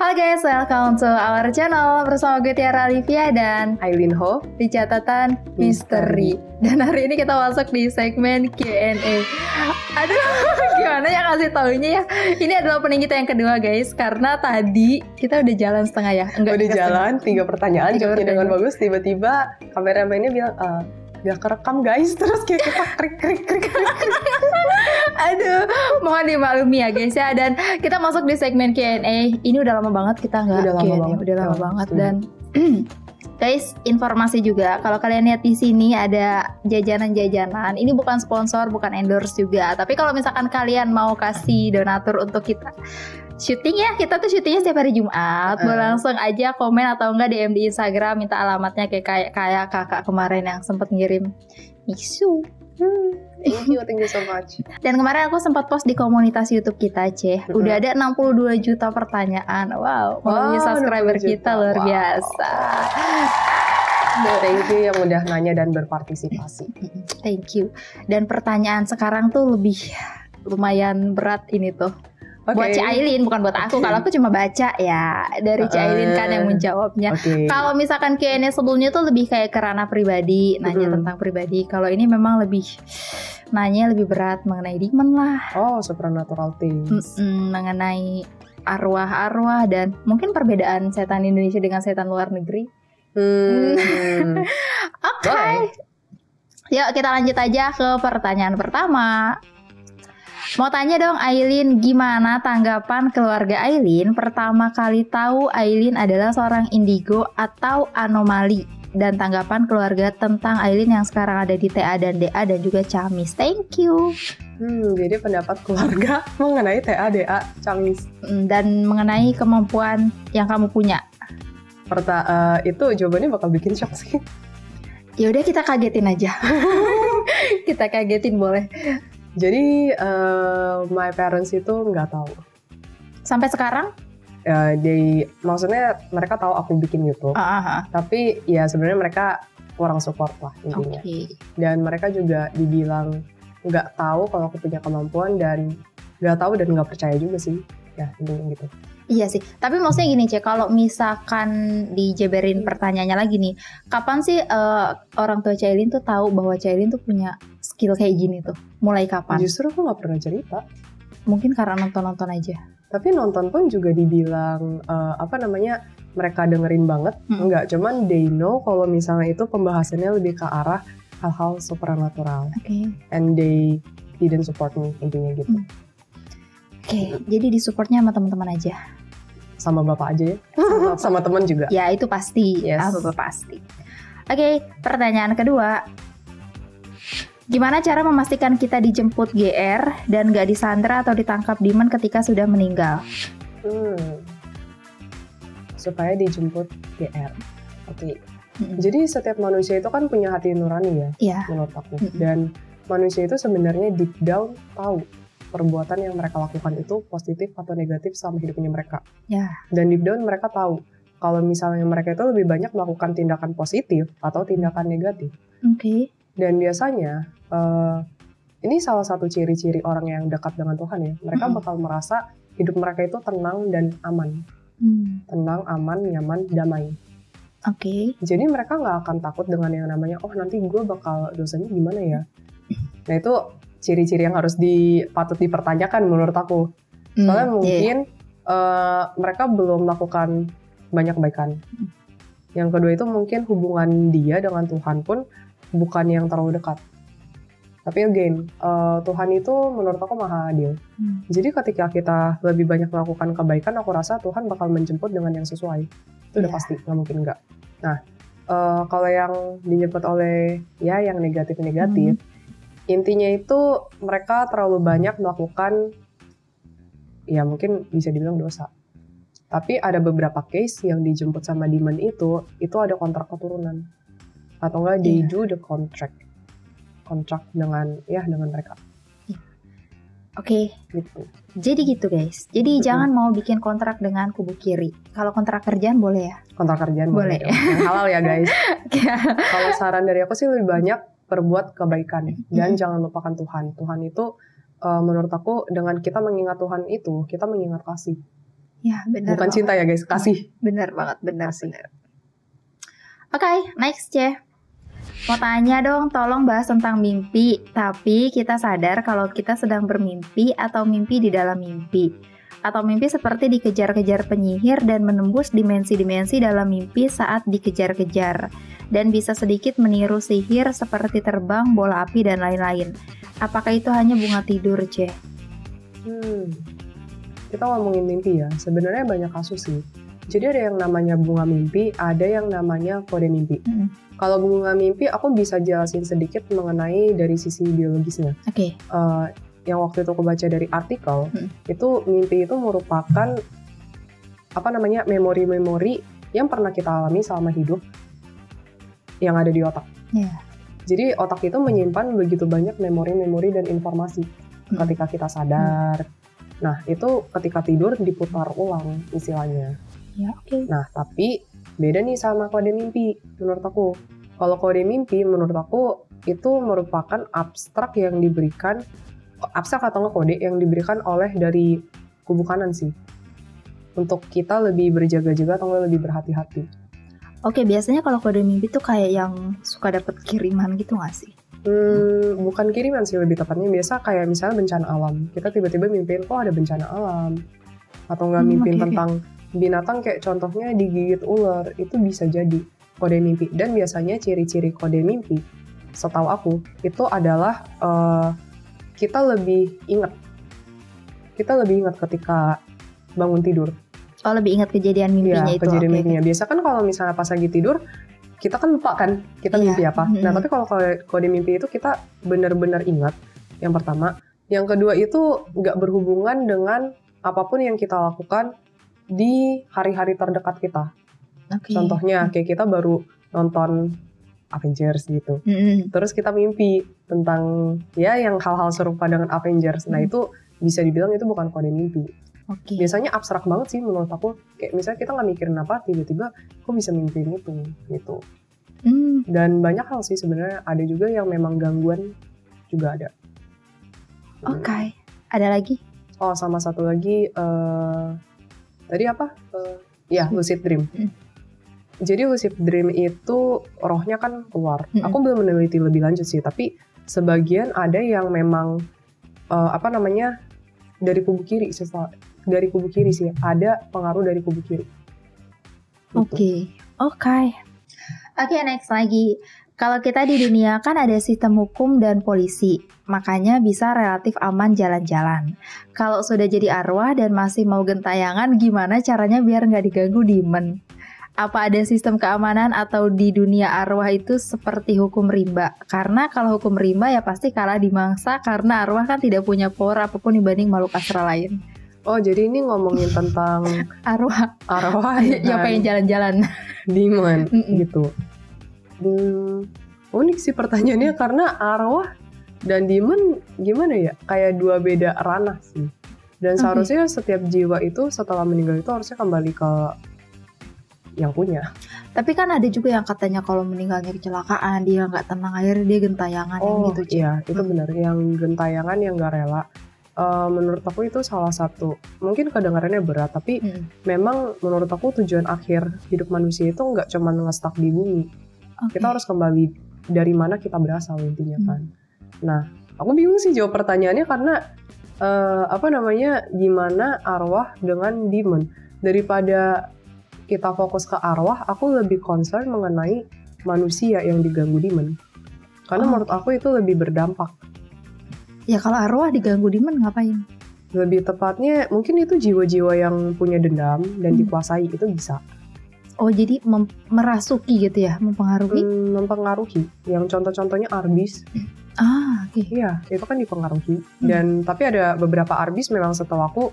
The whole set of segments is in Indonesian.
Halo guys, welcome to our channel bersama gue Tiara Livia dan Aileen Ho di catatan misteri. Dan hari ini kita masuk di segmen Q&A. Aduh, gimana ya kasih taunya ya? Ini adalah opening kita yang kedua guys, karena tadi kita udah jalan setengah ya. udah jalan 3 pertanyaan, jawabnya dengan pertanyaan. bagus. Tiba-tiba kameramennya bilang, gak kerekam guys. Terus kayak kita krik. Aduh, mohon dimaklumi ya guys ya. Dan kita masuk di segmen Q&A. Ini udah lama banget kita nggak Q&A. Udah lama banget. Dan guys, informasi juga kalau kalian lihat di sini ada jajanan-jajanan. Ini bukan sponsor, bukan endorse juga. Tapi kalau misalkan kalian mau kasih donatur untuk kita syuting ya, kita tuh syutingnya setiap hari Jumat. Boleh langsung aja komen atau enggak DM di Instagram, minta alamatnya kayak kakak kemarin yang sempat ngirim misu. Thank you so much. Dan kemarin aku sempat post di komunitas YouTube kita, udah ada 62 juta pertanyaan. Wow, melalui subscriber kita luar biasa. Thank you yang udah nanya dan berpartisipasi. Thank you. Dan pertanyaan sekarang tuh lebih lumayan berat ini tuh. Buat Ci Aileen, bukan buat aku. Kalau aku cuma baca ya dari Ci Aileen kan yang menjawabnya. Kalau misalkan Q&A sebelumnya tuh lebih kayak ke ranah pribadi, nanya tentang pribadi. Kalau ini memang lebih nanya lebih berat mengenai demon lah. Oh, supernatural things. Mengenai arwah-arwah dan mungkin perbedaan setan Indonesia dengan setan luar negeri. Oke. Yuk kita lanjut aja ke pertanyaan pertama. Mau tanya dong Aileen, gimana tanggapan keluarga Aileen pertama kali tahu Aileen adalah seorang indigo atau anomali? Dan tanggapan keluarga tentang Aileen yang sekarang ada di TA dan DA dan juga Camis. Thank you. Jadi pendapat keluarga mengenai TA, DA, Camis. Dan mengenai kemampuan yang kamu punya. Itu jawabannya bakal bikin shock sih. Ya udah kita kagetin aja. Kita kagetin boleh. Jadi my parents itu nggak tahu. Sampai sekarang? Maksudnya mereka tahu aku bikin YouTube. Tapi ya sebenarnya mereka kurang support lah intinya. Dan mereka juga dibilang nggak tahu kalau aku punya kemampuan dan nggak tahu dan nggak percaya juga sih. Ya intinya gitu. Iya sih. Tapi maksudnya gini kalau misalkan dijeberin pertanyaannya lagi nih, kapan sih orang tua Cailin tuh tahu bahwa Cailin tuh punya skill kayak gini tuh? Mulai kapan? Justru aku nggak pernah cerita. Mungkin karena nonton aja. Tapi nonton pun juga dibilang mereka dengerin banget. Enggak, cuman they know kalau misalnya itu pembahasannya lebih ke arah hal-hal supernatural. And they didn't support me intinya gitu. Jadi disupportnya sama teman-teman aja. Sama bapak aja ya. Sama teman juga. Ya itu pasti. Yes. Bapak pasti. Pertanyaan kedua. Gimana cara memastikan kita dijemput GR dan gak disandra atau ditangkap demon ketika sudah meninggal? Supaya dijemput GR. Jadi setiap manusia itu kan punya hati nurani ya, menurut aku. Dan manusia itu sebenarnya deep down tahu perbuatan yang mereka lakukan itu positif atau negatif sama hidupnya mereka. Dan deep down mereka tahu kalau misalnya mereka itu lebih banyak melakukan tindakan positif atau tindakan negatif. Dan biasanya ini salah satu ciri-ciri orang yang dekat dengan Tuhan ya. Mereka bakal merasa hidup mereka itu tenang dan aman. Tenang, aman, nyaman, damai. Jadi mereka nggak akan takut dengan yang namanya, nanti gue bakal dosanya gimana ya. Nah itu ciri-ciri yang harus patut dipertanyakan menurut aku. Soalnya mungkin mereka belum melakukan banyak kebaikan. Yang kedua itu mungkin hubungan dia dengan Tuhan pun bukan yang terlalu dekat. Tapi again, Tuhan itu menurut aku maha adil. Jadi ketika kita lebih banyak melakukan kebaikan, aku rasa Tuhan bakal menjemput dengan yang sesuai. Itu udah pasti, nggak mungkin nggak. Nah, kalau yang dijemput oleh yang negatif-negatif, intinya itu mereka terlalu banyak melakukan, ya mungkin bisa dibilang dosa. Tapi ada beberapa case yang dijemput sama demon itu ada kontrak keturunan. Atau enggak, they do the contract dengan mereka. Gitu. Jadi gitu guys. Jadi jangan mau bikin kontrak dengan kubu kiri. Kalau kontrak kerjaan boleh ya? Kontrak kerjaan boleh. Yang halal ya guys. Kalau saran dari aku sih lebih banyak perbuat kebaikan dan jangan lupakan Tuhan. Tuhan itu menurut aku dengan kita mengingat Tuhan itu kita mengingat kasih. Ya, benar. Bukan cinta ya guys, kasih. Benar banget, benar. Oke, next ya. Mau tanya dong, tolong bahas tentang mimpi. Tapi kita sadar kalau kita sedang bermimpi atau mimpi di dalam mimpi. Atau mimpi seperti dikejar-kejar penyihir dan menembus dimensi-dimensi dalam mimpi saat dikejar-kejar. Dan bisa sedikit meniru sihir seperti terbang, bola api, dan lain-lain. Apakah itu hanya bunga tidur, C? Kita ngomongin mimpi ya, sebenarnya banyak kasus sih. Jadi ada yang namanya bunga mimpi, ada yang namanya kode mimpi. Kalau bunga mimpi, aku bisa jelasin sedikit mengenai dari sisi biologisnya. Oke. Yang waktu itu aku baca dari artikel, itu mimpi itu merupakan memori-memori yang pernah kita alami selama hidup yang ada di otak. Yeah. Jadi otak itu menyimpan begitu banyak memori-memori dan informasi ketika kita sadar. Nah, itu ketika tidur diputar ulang istilahnya. Ya, oke. Nah, tapi beda nih sama kode mimpi menurut aku. Kalau kode mimpi menurut aku itu merupakan abstrak yang diberikan, abstrak atau nggak kode yang diberikan oleh dari kubu kanan sih. Untuk kita lebih berjaga-jaga atau lebih berhati-hati. Oke, biasanya kalau kode mimpi tuh kayak yang suka dapet kiriman gitu nggak sih? Bukan kiriman sih, lebih tepatnya biasa kayak misalnya bencana alam. Kita tiba-tiba mimpiin kok ada bencana alam. Atau nggak mimpiin tentang binatang kayak contohnya digigit ular, itu bisa jadi kode mimpi. Dan biasanya ciri-ciri kode mimpi, setahu aku, itu adalah kita lebih ingat ketika bangun tidur. Oh, lebih ingat kejadian mimpinya itu. Kejadian mimpinya. Biasa kan kalau misalnya pas lagi tidur, kita kan lupa kan kita mimpi apa. Nah, tapi kalau kode mimpi itu kita benar-benar ingat. Yang pertama. Yang kedua itu nggak berhubungan dengan apapun yang kita lakukan di hari-hari terdekat kita. Contohnya kayak kita baru nonton Avengers gitu. Terus kita mimpi tentang yang hal-hal serupa dengan Avengers. Nah, itu bisa dibilang itu bukan kode mimpi. Biasanya abstrak banget sih menurut aku. Kayak misalnya kita nggak mikirin apa, tiba-tiba kok bisa mimpiin itu gitu. Dan banyak hal sih sebenarnya. Ada juga yang memang gangguan juga ada. Oke. Ada lagi? Oh, sama satu lagi tadi apa? Lucid dream. Jadi lucid dream itu rohnya kan keluar. Aku belum meneliti lebih lanjut sih, tapi sebagian ada yang memang dari kubu kiri sih, ada pengaruh dari kubu kiri. Oke, next lagi. Kalau kita di dunia kan ada sistem hukum dan polisi, makanya bisa relatif aman jalan-jalan. Kalau sudah jadi arwah dan masih mau gentayangan, gimana caranya biar nggak diganggu demon? Apa ada sistem keamanan atau di dunia arwah itu seperti hukum rimba? Karena kalau hukum rimba ya pasti kalah di mangsa karena arwah kan tidak punya power apapun dibanding makhluk astral lain. Oh, jadi ini ngomongin tentang arwah yang pengen jalan-jalan. Demon gitu. Unik sih pertanyaannya karena arwah dan demon gimana ya? Kayak dua beda ranah sih. Dan seharusnya setiap jiwa itu setelah meninggal itu harusnya kembali ke yang punya. Tapi kan ada juga yang katanya kalau meninggalnya kecelakaan, dia nggak tenang, akhirnya dia gentayangan gitu. Iya, itu benar. Yang gentayangan yang nggak rela. Menurut aku itu salah satu, mungkin kedengarannya berat, tapi memang menurut aku tujuan akhir hidup manusia itu nggak cuma nge-stuck di bumi. Kita harus kembali dari mana kita berasal intinya kan. Nah, aku bingung sih jawab pertanyaannya karena gimana arwah dengan demon. Daripada kita fokus ke arwah, aku lebih concern mengenai manusia yang diganggu demon. Karena menurut aku itu lebih berdampak. Ya kalau arwah diganggu demon ngapain? Lebih tepatnya mungkin itu jiwa-jiwa yang punya dendam dan dikuasai, itu bisa. Oh, jadi merasuki gitu ya, mempengaruhi? Mempengaruhi. Yang contoh-contohnya arbis. Iya, itu kan dipengaruhi. Dan tapi ada beberapa arbis memang setelah aku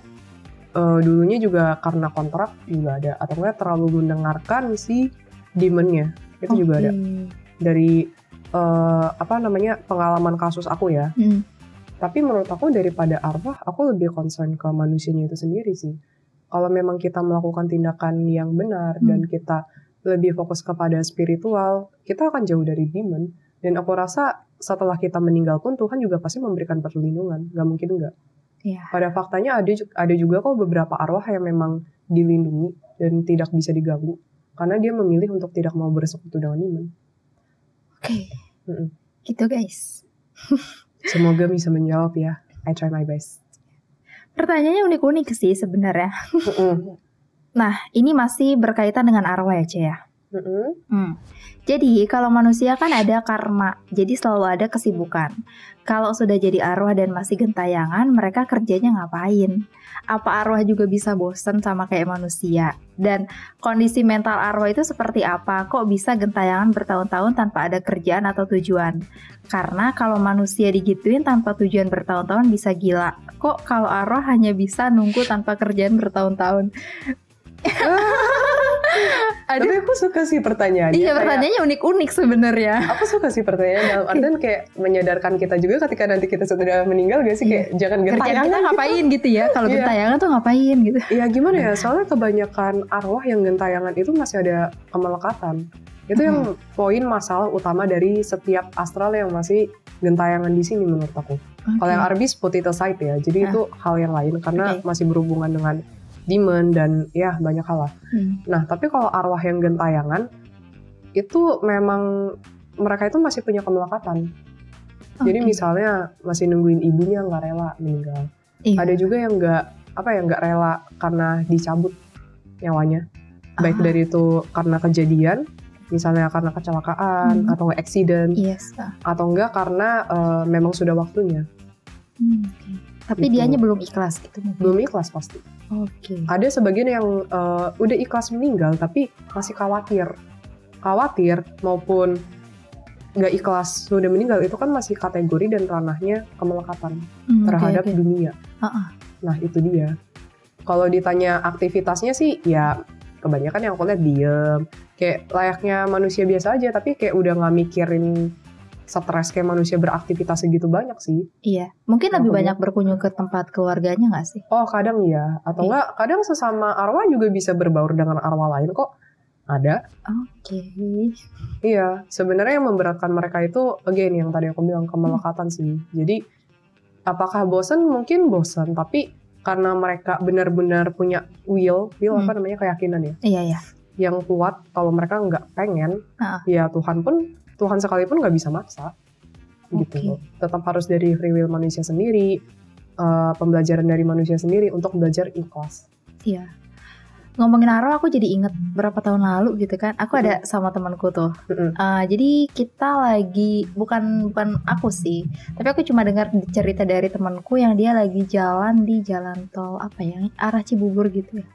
dulunya juga karena kontrak juga ada, atau enggak terlalu mendengarkan si demonnya, itu juga ada. Dari pengalaman kasus aku ya. Tapi menurut aku daripada arwah, aku lebih concern ke manusianya itu sendiri sih. Kalau memang kita melakukan tindakan yang benar dan kita lebih fokus kepada spiritual, kita akan jauh dari demon. Dan aku rasa setelah kita meninggal pun Tuhan juga pasti memberikan perlindungan, gak mungkin enggak. Yeah. Pada faktanya ada juga kok beberapa arwah yang memang dilindungi dan tidak bisa diganggu karena dia memilih untuk tidak mau bersekutu dengan demon. Oke. Gitu guys. Semoga bisa menjawab ya. I try my best. Pertanyaannya unik-unik sih sebenarnya. Nah, ini masih berkaitan dengan arwah ya, Ce ya. Jadi kalau manusia kan ada karma, jadi selalu ada kesibukan. Kalau sudah jadi arwah dan masih gentayangan, mereka kerjanya ngapain? Apa arwah juga bisa bosen sama kayak manusia? Dan kondisi mental arwah itu seperti apa? Kok bisa gentayangan bertahun-tahun tanpa ada kerjaan atau tujuan? Karena kalau manusia digituin tanpa tujuan bertahun-tahun bisa gila. Kok kalau arwah hanya bisa nunggu tanpa kerjaan bertahun-tahun? Tapi aku suka sih pertanyaannya. Iya, pertanyaannya unik-unik sebenarnya. Aku suka sih pertanyaan dalam artian kayak menyadarkan kita juga ketika nanti kita sudah meninggal gak sih, kayak jangan gentayangan kita ngapain gitu ya. Kalau gentayangan tuh ngapain gitu. Iya gimana ya, soalnya kebanyakan arwah yang gentayangan itu masih ada kemelekatan. Itu yang poin masalah utama dari setiap astral yang masih gentayangan di sini menurut aku. Kalau yang Arbis put it aside ya, jadi itu hal yang lain karena masih berhubungan dengan demon dan ya banyak hal lah. Nah tapi kalau arwah yang gentayangan itu memang mereka itu masih punya kemelekatan. Jadi misalnya masih nungguin ibunya nggak rela meninggal. Ada juga yang nggak rela karena dicabut nyawanya. Baik dari itu karena kejadian, misalnya karena kecelakaan atau accident, atau enggak karena memang sudah waktunya. Tapi gitu. Dianya belum ikhlas gitu. Belum ikhlas pasti. Ada sebagian yang udah ikhlas meninggal tapi masih khawatir maupun nggak ikhlas sudah meninggal, itu kan masih kategori dan ranahnya kemelekatan terhadap dunia. Nah itu dia. Kalau ditanya aktivitasnya sih ya kebanyakan yang aku lihat diem, kayak layaknya manusia biasa aja, tapi kayak udah nggak mikirin stres kayak manusia beraktivitas segitu banyak sih. Iya, mungkin lebih banyak berkunjung ke tempat keluarganya nggak sih? Oh kadang ya, atau enggak kadang sesama arwah juga bisa berbaur dengan arwah lain kok. Ada. Iya, sebenarnya yang memberatkan mereka itu again yang tadi aku bilang kemelekatan sih. Jadi apakah bosan? Mungkin bosan, tapi karena mereka benar-benar punya will apa namanya, keyakinan ya. Iya. Yang kuat kalau mereka nggak pengen, ya Tuhan sekalipun nggak bisa maksa, gitu. Tetap harus dari free will manusia sendiri, pembelajaran dari manusia sendiri untuk belajar ikhlas. Iya. Ngomongin arwah, aku jadi inget berapa tahun lalu gitu kan. Aku ada sama temanku tuh. Jadi kita lagi bukan aku sih, tapi aku cuma dengar cerita dari temanku yang dia lagi jalan di jalan tol apa ya, arah Cibubur gitu ya.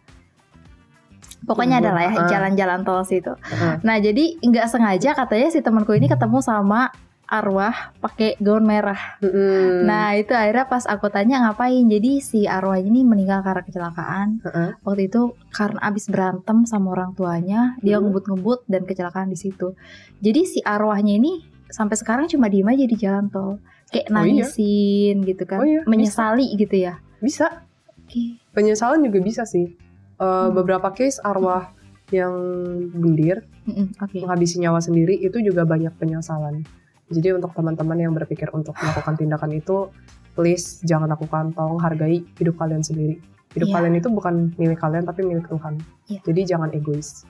Pokoknya adalah ya jalan-jalan tol situ. Nah jadi nggak sengaja katanya si temanku ini ketemu sama arwah pakai gaun merah. Nah itu akhirnya pas aku tanya ngapain, jadi si arwah ini meninggal karena kecelakaan. Waktu itu karena abis berantem sama orang tuanya, dia ngebut-ngebut dan kecelakaan di situ. Jadi si arwahnya ini sampai sekarang cuma diem aja di jalan tol, kayak nangisin gitu kan, menyesali bisa. Gitu ya. Bisa. Penyesalan juga bisa sih. Beberapa case arwah yang bendir menghabisi nyawa sendiri itu juga banyak penyesalan. Jadi untuk teman-teman yang berpikir untuk melakukan tindakan itu, please jangan lakukan, tolong hargai hidup kalian sendiri. Hidup kalian itu bukan milik kalian tapi milik Tuhan. Jadi jangan egois.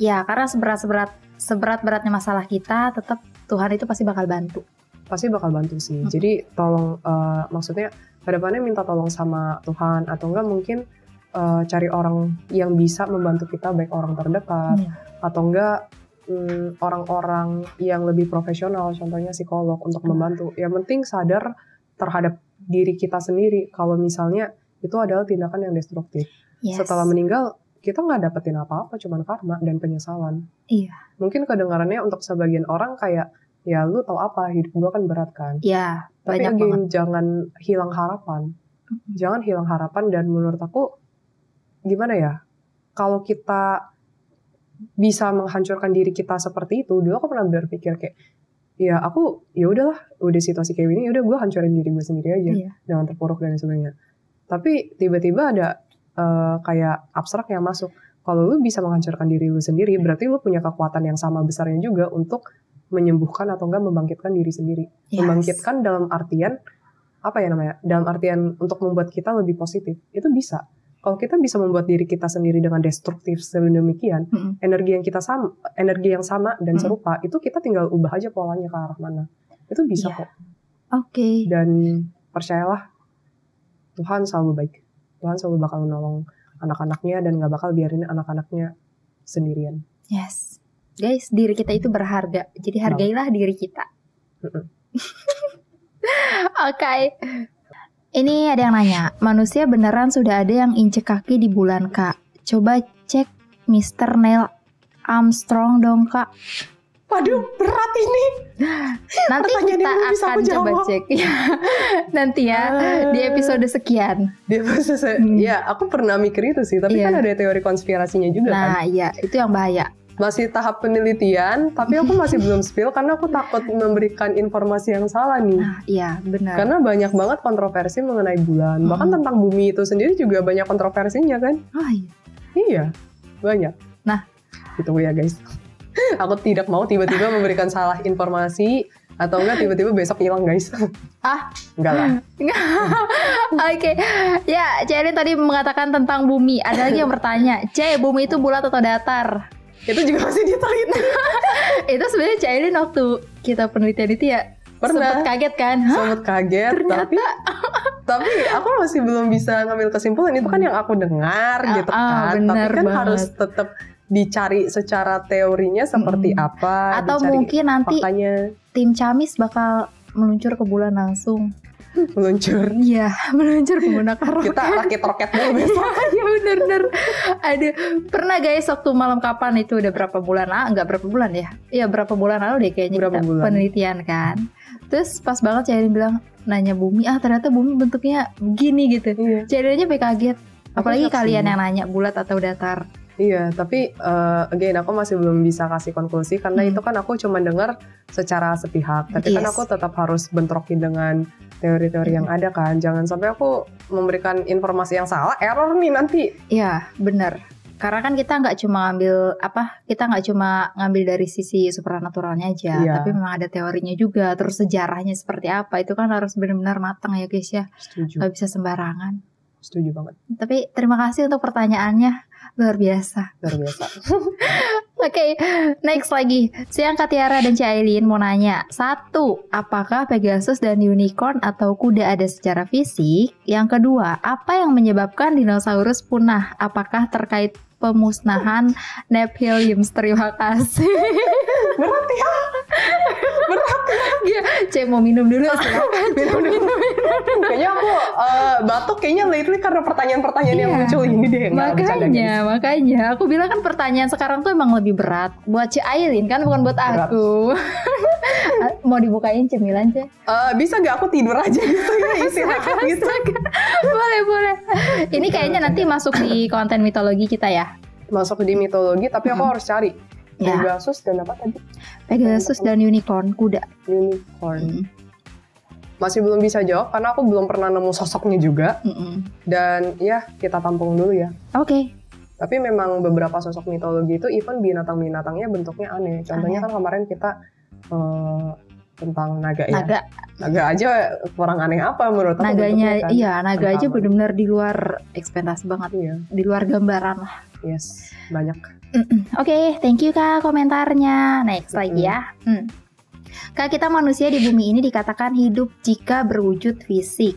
Ya karena seberat-beratnya masalah kita, tetap Tuhan itu pasti bakal bantu. Pasti bakal bantu sih. Jadi tolong, maksudnya kedepannya minta tolong sama Tuhan, atau enggak mungkin cari orang yang bisa membantu kita, baik orang terdekat atau enggak orang-orang yang lebih profesional, contohnya psikolog untuk membantu. Yang penting sadar terhadap diri kita sendiri kalau misalnya itu adalah tindakan yang destruktif. Setelah meninggal kita nggak dapetin apa-apa, cuman karma dan penyesalan. Mungkin kedengarannya untuk sebagian orang kayak ya lu tahu apa, hidup gua kan berat kan. Tapi again jangan hilang harapan. Jangan hilang harapan, dan menurut aku gimana ya, kalau kita bisa menghancurkan diri kita seperti itu, dulu aku pernah berpikir kayak ya aku ya udahlah, udah situasi kayak gini, udah gue hancurin diri gue sendiri aja dengan terpuruk dan sebagainya. Tapi tiba-tiba ada kayak abstrak yang masuk, kalau lu bisa menghancurkan diri lu sendiri, berarti lu punya kekuatan yang sama besarnya juga untuk menyembuhkan atau enggak membangkitkan diri sendiri. Membangkitkan dalam artian apa ya namanya, dalam artian untuk membuat kita lebih positif, itu bisa. kalau kita bisa membuat diri kita sendiri dengan destruktif sedemikian, energi yang sama dan serupa, itu kita tinggal ubah aja polanya ke arah mana. Itu bisa kok. Oke. Dan percayalah, Tuhan selalu baik. Tuhan selalu bakal menolong anak-anaknya dan gak bakal biarin anak-anaknya sendirian. Yes. Guys, diri kita itu berharga. Jadi hargailah diri kita. Oke. Ini ada yang nanya, manusia beneran sudah ada yang injek kaki di bulan, Kak? Coba cek Mr. Neil Armstrong dong, Kak. Waduh, berat ini. Nanti kita akan coba cek. Nanti ya, di episode sekian. Ya, aku pernah mikir itu sih, tapi kan ada teori konspirasinya juga kan. Nah, iya, itu yang bahaya. Masih tahap penelitian, tapi aku masih belum spill karena aku takut memberikan informasi yang salah nih. Nah, iya, benar. Karena banyak banget kontroversi mengenai bulan. Bahkan tentang bumi itu sendiri juga banyak kontroversinya kan. Oh iya. Iya, banyak. Nah, itu ya guys. Aku tidak mau tiba-tiba memberikan salah informasi atau enggak tiba-tiba besok hilang guys. Enggak lah. Oke. Ya, Celine tadi mengatakan tentang bumi. Ada lagi yang bertanya, bumi itu bulat atau datar? Itu juga masih diteliti. Itu sebenarnya Celine waktu kita penelitian itu ya pernah sempet kaget kan? Sempet kaget. Ternyata. Tapi aku masih belum bisa ngambil kesimpulan. Itu kan yang aku dengar gitu kan. Tapi kan banget. Harus tetap dicari secara teorinya seperti apa. Atau mungkin nanti faktanya. Tim Camis bakal meluncur ke bulan langsung. Meluncur. Iya, meluncur menggunakan roket. Kita rakit roket dulu besok. Iya bener. Aduh, pernah guys waktu malam kapan itu udah berapa bulan? Enggak berapa bulan ya? Iya berapa bulan lalu deh kayaknya kita penelitian kan. Terus pas banget Celine bilang nanya bumi, ternyata bumi bentuknya begini gitu. Iya. Celine aja kaget. Apalagi kalian yang nanya bulat atau datar. Iya, tapi again aku masih belum bisa kasih konklusi karena itu kan aku cuma dengar secara sepihak. Tapi kan aku tetap harus bentrokin dengan teori-teori yang ada kan. Jangan sampai aku memberikan informasi yang salah, error nih nanti. Iya, benar. Karena kan kita nggak cuma ngambil dari sisi supernaturalnya aja, tapi memang ada teorinya juga. Terus sejarahnya seperti apa itu kan harus benar-benar matang ya guys ya. Setuju. Nggak bisa sembarangan. Setuju banget. Tapi terima kasih untuk pertanyaannya. Luar biasa. Oke, next lagi. Siang Kak Tiara dan Celine mau nanya. 1. Apakah Pegasus dan unicorn atau kuda ada secara fisik? Yang kedua, apa yang menyebabkan dinosaurus punah? Apakah terkait pemusnahan Nephilims? Terima kasih. Berat ya. Mau minum dulu. Minum. Kayaknya aku batuk kayaknya lately karena pertanyaan-pertanyaan yang muncul ini deh. Makanya aku bilang kan pertanyaan sekarang tuh emang lebih berat buat Celine kan, bukan buat aku. Mau dibukain cemilan bisa gak aku tidur aja gitu ya, istirahat gitu. Boleh. Ini kayaknya nanti masuk di konten mitologi kita ya. Masuk di mitologi tapi aku harus cari. Pegasus dan apa tadi? Pegasus dan unicorn, kuda. Unicorn. Masih belum bisa jawab karena aku belum pernah nemu sosoknya juga. Dan ya kita tampung dulu ya. Oke. Tapi memang beberapa sosok mitologi itu even binatang-binatangnya bentuknya aneh. Contohnya kan kemarin kita tentang naga ya. Naga aja kurang aneh apa menurut aku. Naganya kan? Naga aja benar-benar di luar ekspektasi banget. Iya. Di luar gambaran lah. Yes, banyak. Oke, thank you Kak komentarnya. Next lagi ya. Kak, kita manusia di bumi ini dikatakan hidup jika berwujud fisik.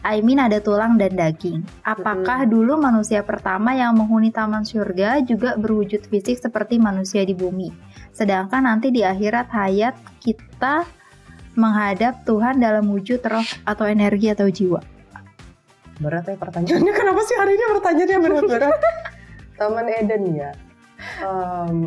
I mean ada tulang dan daging. Apakah dulu manusia pertama yang menghuni taman surga juga berwujud fisik seperti manusia di bumi? Sedangkan nanti di akhirat hayat kita menghadap Tuhan dalam wujud roh atau energi atau jiwa. Berat ya pertanyaannya. Kenapa sih hari ini pertanyaannya berat-berat? Taman Eden ya.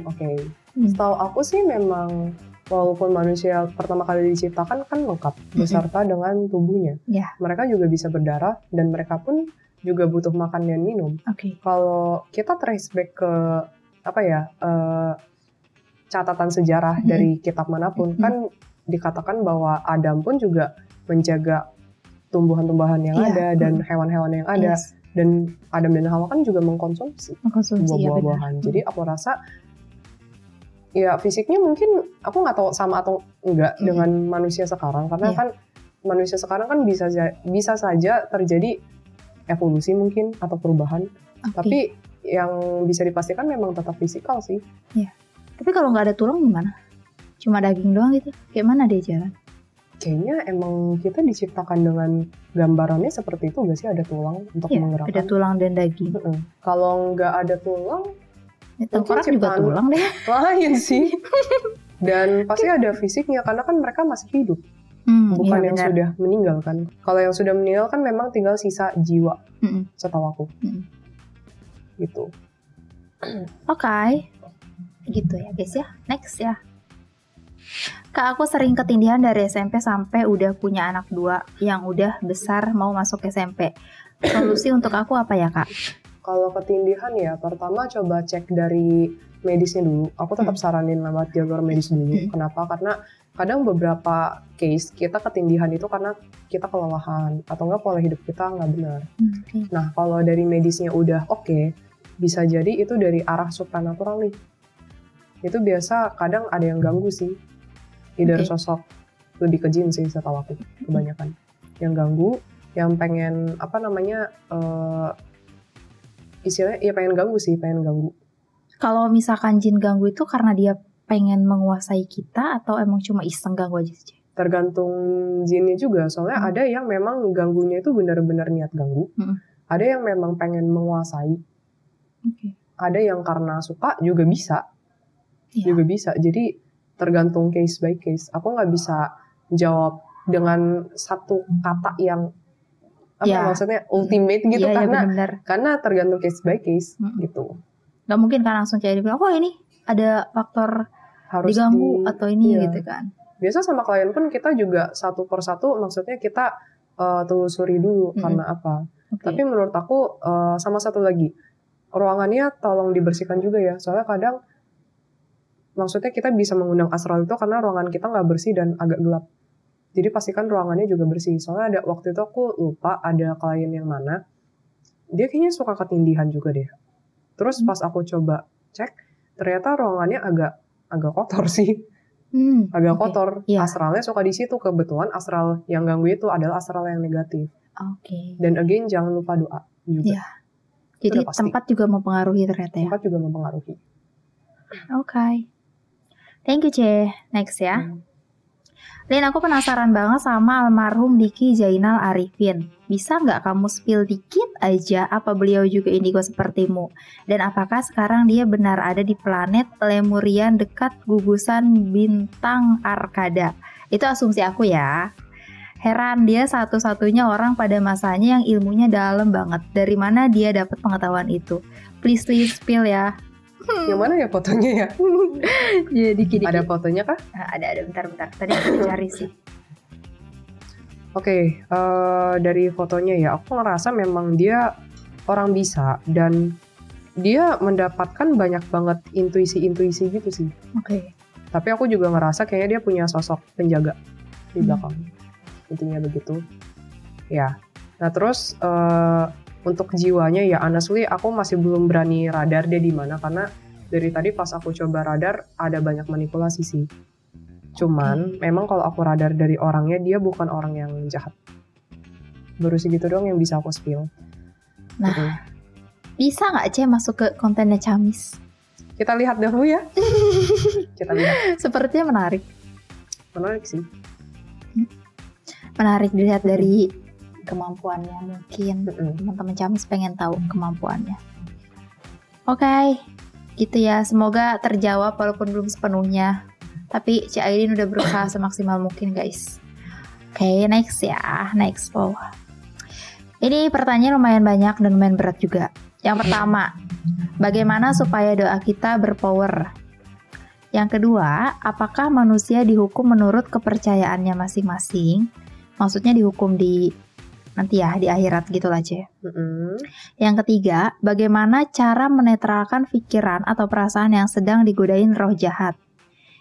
Oke. Setahu aku sih memang walaupun manusia pertama kali diciptakan kan lengkap beserta dengan tubuhnya. Mereka juga bisa berdarah dan mereka pun juga butuh makan dan minum. Kalau kita trace back ke catatan sejarah dari kitab manapun kan dikatakan bahwa Adam pun juga menjaga tumbuhan-tumbuhan yang ada dan hewan-hewan yang ada. Dan Adam dan Hawa kan juga mengkonsumsi buah-buahan. Jadi aku rasa ya fisiknya mungkin aku nggak tahu sama atau enggak dengan manusia sekarang karena kan manusia sekarang kan bisa saja terjadi evolusi mungkin atau perubahan. Tapi yang bisa dipastikan memang tetap fisikal sih. Iya. Tapi kalau nggak ada tulang gimana? Cuma daging doang gitu? Kayak mana dia jalan? Kayaknya emang kita diciptakan dengan gambarannya seperti itu nggak sih, ada tulang untuk menggerakkan? Ada tulang dan daging. Kalau nggak ada tulang, tengkorak juga tulang deh. Lain sih. Dan pasti ada fisiknya karena kan mereka masih hidup. Bukan yang sudah meninggal kan. Kalau yang sudah meninggal kan memang tinggal sisa jiwa, setahu aku. Gitu. Oke. Gitu ya guys ya. Next ya. Kak, aku sering ketindihan dari SMP sampai udah punya anak 2 yang udah besar mau masuk SMP. Solusi untuk aku apa ya Kak? Kalau ketindihan ya, pertama coba cek dari medisnya dulu. Aku tetap saranin lewat jalur medis dulu. Kenapa? Karena kadang beberapa case kita ketindihan itu karena kita kelelahan atau enggak pola hidup kita nggak benar. Nah, kalau dari medisnya udah oke, bisa jadi itu dari arah supranatural nih. Itu biasa kadang ada yang ganggu sih. Either sosok lebih ke jin sih setahu aku kebanyakan. Yang ganggu, yang pengen istilahnya ya pengen ganggu. Kalau misalkan jin ganggu itu karena dia pengen menguasai kita atau emang cuma iseng ganggu aja sih? Tergantung jinnya juga, soalnya ada yang memang ganggunya itu benar-benar niat ganggu. Ada yang memang pengen menguasai. Ada yang karena suka juga bisa. Jadi tergantung case by case. Aku nggak bisa jawab dengan satu kata yang maksudnya ultimate gitu karena tergantung case by case gitu. Gak mungkin kan langsung kayak dibilang, ini ada faktor harus diganggu atau ini gitu kan. Biasa sama klien pun kita juga satu persatu maksudnya kita telusuri dulu karena apa. Tapi menurut aku sama satu lagi, ruangannya tolong dibersihkan juga ya. Soalnya kadang maksudnya kita bisa mengundang astral itu karena ruangan kita nggak bersih dan agak gelap. Jadi pastikan ruangannya juga bersih. Soalnya ada waktu itu aku lupa ada klien yang mana, dia kayaknya suka ketindihan juga deh. Terus pas aku coba cek, ternyata ruangannya agak kotor sih. Agak kotor. Astralnya suka di situ. Kebetulan astral yang ganggu itu adalah astral yang negatif. Dan again jangan lupa doa juga. Jadi tempat juga mempengaruhi ternyata ya. Tempat juga mempengaruhi. Thank you, Ce. Next ya. Lin, aku penasaran banget sama almarhum Diki Zainal Arifin. Bisa nggak kamu spill dikit aja apa beliau juga indigo sepertimu? Dan apakah sekarang dia benar ada di planet Lemurian dekat gugusan bintang Arkada? Itu asumsi aku ya. Heran, dia satu-satunya orang pada masanya yang ilmunya dalam banget. Dari mana dia dapat pengetahuan itu? Please spill ya. Yang mana ya fotonya ya? Jadi gini. Ada fotonya kah? Ada bentar. Tadi aku cari sih. Dari fotonya ya, aku ngerasa memang dia orang bisa dan dia mendapatkan banyak banget intuisi gitu sih. Tapi aku juga ngerasa kayaknya dia punya sosok penjaga di belakang. Intinya begitu. Ya. Nah terus untuk jiwanya ya honestly aku masih belum berani radar dia di mana karena dari tadi pas aku coba radar ada banyak manipulasi sih. Cuman memang kalau aku radar dari orangnya dia bukan orang yang jahat. Baru segitu doang yang bisa aku spill. Nah, bisa nggak Ce masuk ke kontennya Camis? Kita lihat dulu ya. Kita lihat. Sepertinya menarik. Menarik sih. Menarik dilihat dari kemampuannya mungkin teman-teman Camis pengen tahu kemampuannya. Gitu ya, semoga terjawab walaupun belum sepenuhnya, tapi Ci Aidin udah berusaha semaksimal mungkin guys. Next ya, next. Ini pertanyaan lumayan banyak dan lumayan berat juga. Yang pertama, bagaimana supaya doa kita berpower? Yang kedua, apakah manusia dihukum menurut kepercayaannya masing-masing? Maksudnya dihukum nanti ya di akhirat gitu lah Ce. Yang ketiga, bagaimana cara menetralkan pikiran atau perasaan yang sedang digodain roh jahat?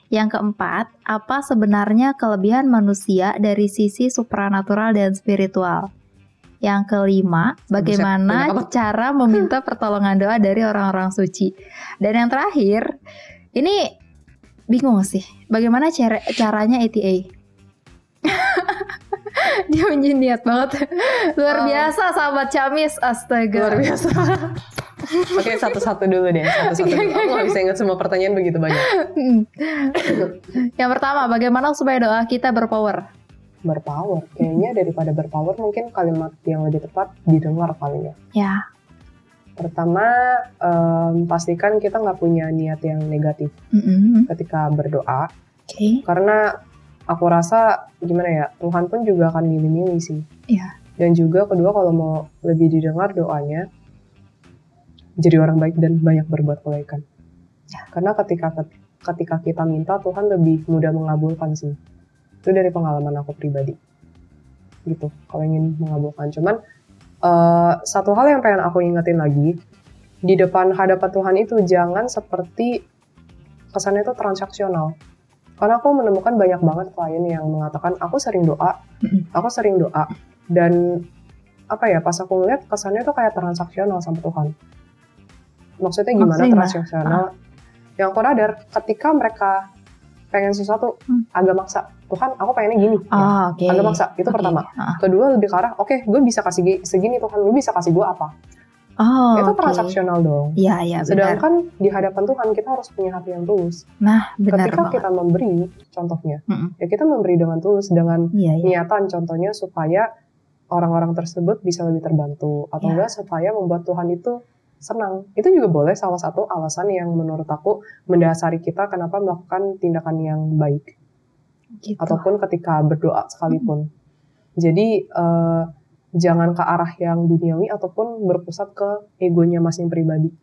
Yang keempat, apa sebenarnya kelebihan manusia dari sisi supranatural dan spiritual? Yang kelima, bagaimana cara meminta pertolongan doa dari orang-orang suci? Dan yang terakhir, ini bingung sih, bagaimana caranya ETA? Dia niat banget. Luar biasa sahabat Camis, astaga. Luar biasa. Oke, satu-satu dulu deh. Aku gak bisa ingat semua pertanyaan begitu banyak. Yang pertama, bagaimana supaya doa kita berpower? Berpower? Kayaknya daripada berpower mungkin kalimat yang lebih tepat didengar kali ya. Ya. Pertama, pastikan kita nggak punya niat yang negatif ketika berdoa. Karena aku rasa gimana ya, Tuhan pun juga akan milih-milih sih. Iya. Dan juga kedua, kalau mau lebih didengar doanya, jadi orang baik dan banyak berbuat kebaikan. Ya. Karena ketika kita minta, Tuhan lebih mudah mengabulkan sih. Itu dari pengalaman aku pribadi. Gitu, kalau ingin mengabulkan. Cuman satu hal yang pengen aku ingetin lagi, di hadapan Tuhan itu jangan seperti kesannya itu transaksional. Karena aku menemukan banyak banget klien yang mengatakan aku sering doa, dan apa ya, pas aku ngeliat kesannya itu kayak transaksional sama Tuhan. Maksudnya gimana transaksional? Yang aku radar, ketika mereka pengen sesuatu agak maksa, Tuhan aku pengennya gini, agak maksa, itu pertama. Kedua lebih ke arah, oke, gue bisa kasih segini Tuhan, lu bisa kasih gue apa? Itu transaksional dong. Iya, sedangkan di hadapan Tuhan kita harus punya hati yang tulus. Nah, benar ketika banget. Kita memberi, contohnya, ya kita memberi dengan tulus, dengan niatan, contohnya supaya orang-orang tersebut bisa lebih terbantu, atau enggak supaya membuat Tuhan itu senang. Itu juga boleh salah satu alasan yang menurut aku mendasari kita kenapa melakukan tindakan yang baik. Gitu. Ataupun ketika berdoa sekalipun. Jadi jangan ke arah yang duniawi ataupun berpusat ke egonya masing pribadi.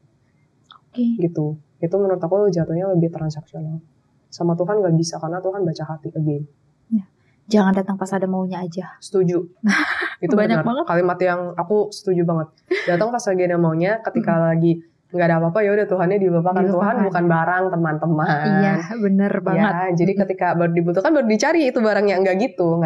Gitu. Itu menurut aku jatuhnya lebih transaksional. Sama Tuhan gak bisa, karena Tuhan baca hati again. Jangan datang pas ada maunya aja. Setuju. Itu banyak banget. Kalimat yang aku setuju banget. Datang pas lagi ada maunya, ketika lagi nggak ada apa-apa, ya udah Tuhannya dilupakan. Tuhan bukan barang, teman-teman. Iya, bener banget. Ya, jadi ketika baru dibutuhkan baru dicari itu barang yang nggak gitu.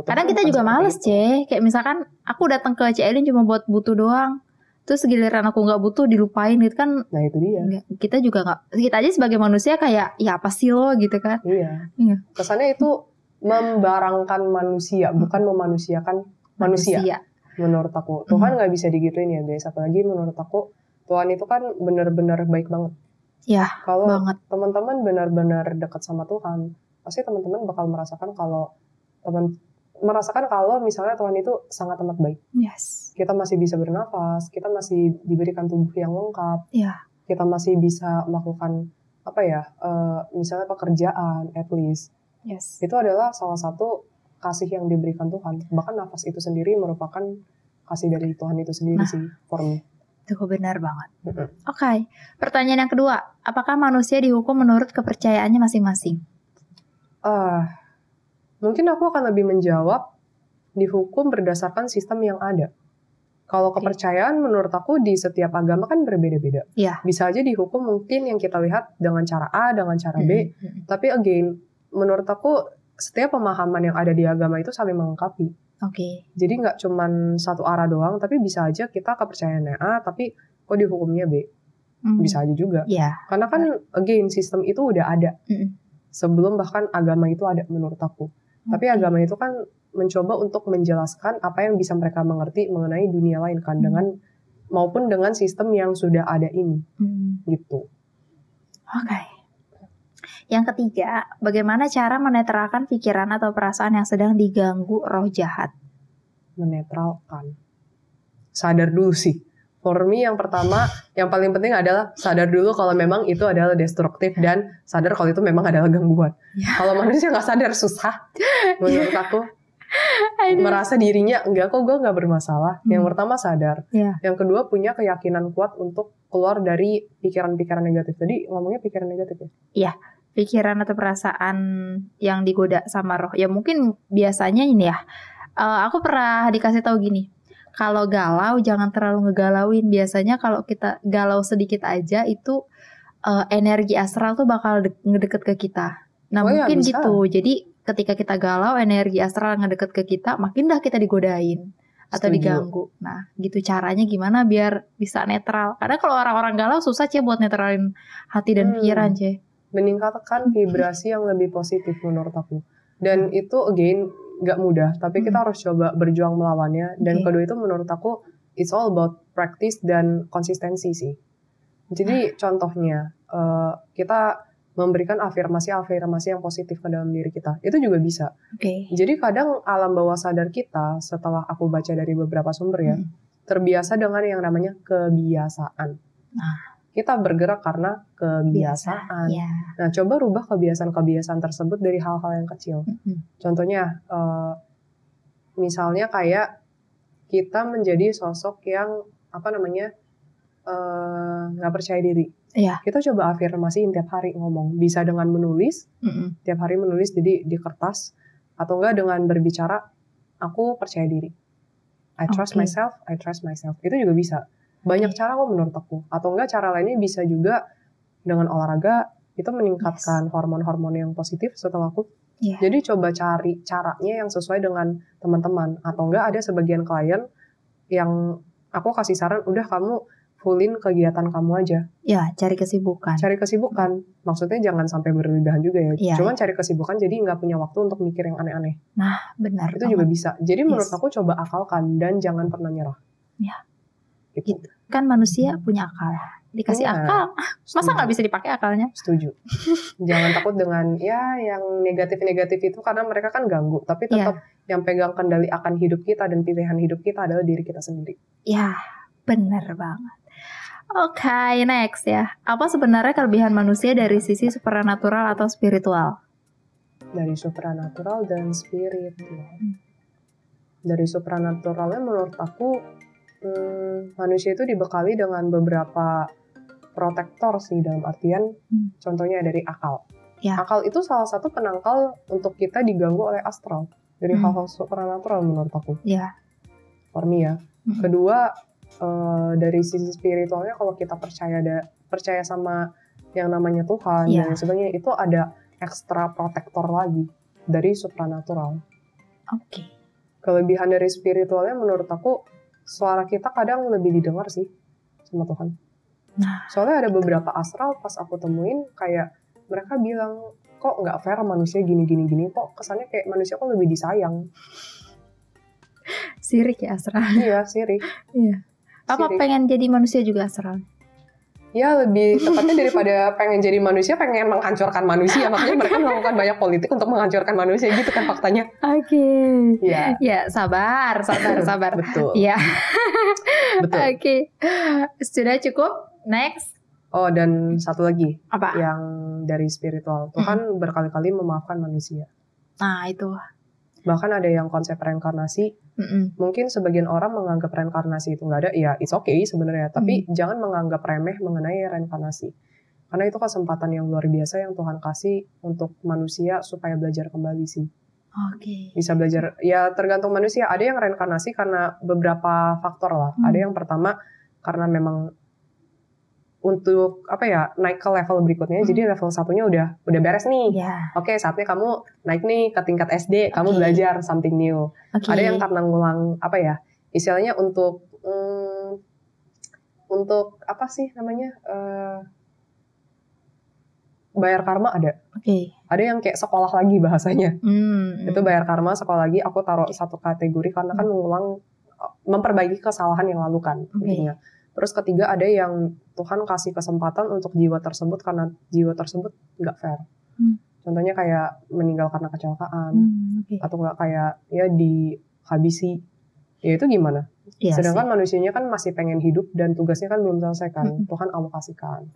Kadang kita juga males, Kayak misalkan aku datang ke Cielin cuma buat butuh doang. Terus giliran aku nggak butuh dilupain gitu kan. Nah itu dia. Kita juga nggak. Kita aja sebagai manusia kayak ya apa sih lo gitu kan. Iya. Kesannya itu membarangkan manusia, bukan memanusiakan manusia. Menurut aku Tuhan nggak bisa digituin ya guys. Apalagi menurut aku Tuhan itu kan benar-benar baik banget. Ya. Kalau teman-teman benar-benar dekat sama Tuhan, pasti teman-teman bakal merasakan kalau misalnya Tuhan itu sangat amat baik. Yes. Kita masih bisa bernafas, kita masih diberikan tubuh yang lengkap. Yeah. Kita masih bisa melakukan misalnya pekerjaan, at least. Yes. Itu adalah salah satu kasih yang diberikan Tuhan. Bahkan nafas itu sendiri merupakan kasih dari Tuhan itu sendiri sih, for me. Itu benar banget. Oke. Pertanyaan yang kedua, apakah manusia dihukum menurut kepercayaannya masing-masing? Mungkin aku akan lebih menjawab dihukum berdasarkan sistem yang ada. Kalau kepercayaan menurut aku di setiap agama kan berbeda-beda. Bisa aja dihukum mungkin yang kita lihat dengan cara A, dengan cara B. Tapi again, menurut aku setiap pemahaman yang ada di agama itu saling melengkapi. Jadi nggak cuman satu arah doang, tapi bisa aja kita kepercayaannya A, tapi kok dihukumnya B. Bisa aja juga. Karena kan again sistem itu udah ada. Sebelum bahkan agama itu ada menurut aku. Tapi agama itu kan mencoba untuk menjelaskan apa yang bisa mereka mengerti mengenai dunia lain kan, maupun dengan sistem yang sudah ada ini. Gitu. Yang ketiga, bagaimana cara menetralkan pikiran atau perasaan yang sedang diganggu roh jahat? Menetralkan. Sadar dulu sih. For me yang pertama, yang paling penting adalah sadar dulu kalau memang itu adalah destruktif dan sadar kalau itu memang adalah gangguan. Kalau manusia nggak sadar susah. Menurut aku. Merasa dirinya enggak kok, gue nggak bermasalah. Yang pertama sadar. Yang kedua punya keyakinan kuat untuk keluar dari pikiran-pikiran negatif. Tadi ngomongnya pikiran negatif ya? Iya. Pikiran atau perasaan yang digoda sama roh. Ya mungkin biasanya ini ya. Aku pernah dikasih tahu gini. Kalau galau jangan terlalu ngegalauin. Biasanya kalau kita galau sedikit aja itu energi astral tuh bakal ngedeket ke kita. Nah mungkin bisa. Gitu. Jadi ketika kita galau energi astral ngedeket ke kita, makin dah kita digodain atau diganggu. Nah gitu caranya gimana biar bisa netral. Karena kalau orang-orang galau susah buat netralin hati dan pikiran meningkatkan vibrasi yang lebih positif menurut aku. Dan itu again nggak mudah, tapi kita harus coba berjuang melawannya. Dan kedua itu menurut aku it's all about practice dan konsistensi sih. Jadi contohnya kita memberikan afirmasi yang positif ke dalam diri kita, itu juga bisa. Jadi kadang alam bawah sadar kita, setelah aku baca dari beberapa sumber ya, terbiasa dengan yang namanya kebiasaan. Kita bergerak karena kebiasaan. Nah, coba rubah kebiasaan-kebiasaan tersebut dari hal-hal yang kecil. Contohnya, misalnya kayak kita menjadi sosok yang nggak percaya diri. Kita coba afirmasiin tiap hari ngomong. Bisa dengan menulis, tiap hari menulis di kertas, atau enggak dengan berbicara, aku percaya diri. I trust myself, I trust myself. Itu juga bisa. Banyak cara kok menurut aku. Atau enggak cara lainnya bisa juga dengan olahraga, itu meningkatkan hormon-hormon yang positif setelah aku. Jadi coba cari caranya yang sesuai dengan teman-teman. Atau enggak ada sebagian klien yang aku kasih saran, udah kamu fullin kegiatan kamu aja. Cari kesibukan. Cari kesibukan. Maksudnya jangan sampai berlebihan juga ya. Cuman cari kesibukan jadi nggak punya waktu untuk mikir yang aneh-aneh. Nah, benar. Itu juga bisa. Jadi menurut aku coba akalkan dan jangan pernah nyerah. Gitu. Kan manusia punya akal. Dikasih akal, masa nggak bisa dipakai akalnya? Setuju. Jangan takut dengan yang negatif-negatif itu karena mereka kan ganggu. Tapi tetap yang pegang kendali akan hidup kita dan pilihan hidup kita adalah diri kita sendiri. Benar banget. Oke, next ya. Apa sebenarnya kelebihan manusia dari sisi supranatural atau spiritual? Dari supranatural dan spiritual. Dari supranaturalnya menurut aku, manusia itu dibekali dengan beberapa protektor sih, dalam artian contohnya dari akal. Akal itu salah satu penangkal untuk kita diganggu oleh astral. Dari hal-hal supranatural menurut aku. For me ya. Kedua, dari sisi spiritualnya kalau kita percaya sama yang namanya Tuhan dan sebagainya, itu ada ekstra protektor lagi dari supranatural. Kelebihan dari spiritualnya menurut aku, suara kita kadang lebih didengar sih sama Tuhan. Soalnya ada beberapa astral pas aku temuin kayak mereka bilang, kok nggak fair manusia gini, kok kesannya kayak manusia kok lebih disayang. Sirik ya astral. Iya, sirik. Apa sirik. Pengen jadi manusia juga astral? Ya lebih tepatnya daripada pengen jadi manusia, pengen menghancurkan manusia. Makanya mereka melakukan banyak politik untuk menghancurkan manusia gitu kan faktanya. Ya sabar. Betul. Betul. Sudah cukup. Next. Oh, dan satu lagi. Apa? Yang dari spiritual. Tuhan berkali-kali memaafkan manusia. Nah, itu. Bahkan ada yang konsep reinkarnasi. Mungkin sebagian orang menganggap reinkarnasi itu nggak ada, ya it's okay sebenarnya. Tapi jangan menganggap remeh mengenai reinkarnasi. Karena itu kesempatan yang luar biasa yang Tuhan kasih untuk manusia supaya belajar kembali sih. Bisa belajar, ya tergantung manusia. Ada yang reinkarnasi karena beberapa faktor lah. Ada yang pertama karena memang untuk naik ke level berikutnya. Jadi level satunya udah beres nih. Oke, saatnya kamu naik nih ke tingkat SD, kamu belajar something new. Ada yang karena ngulang istilahnya untuk apa sih namanya, bayar karma ada. Ada yang kayak sekolah lagi bahasanya. Itu bayar karma, sekolah lagi. Aku taruh satu kategori karena kan mengulang, memperbaiki kesalahan yang lalu kan intinya. Terus ketiga ada yang Tuhan kasih kesempatan untuk jiwa tersebut karena jiwa tersebut nggak fair. Contohnya kayak meninggal karena kecelakaan, atau nggak kayak dihabisi. Ya itu gimana? Sedangkan manusianya kan masih pengen hidup dan tugasnya kan belum selesai kan. Tuhan alokasikan.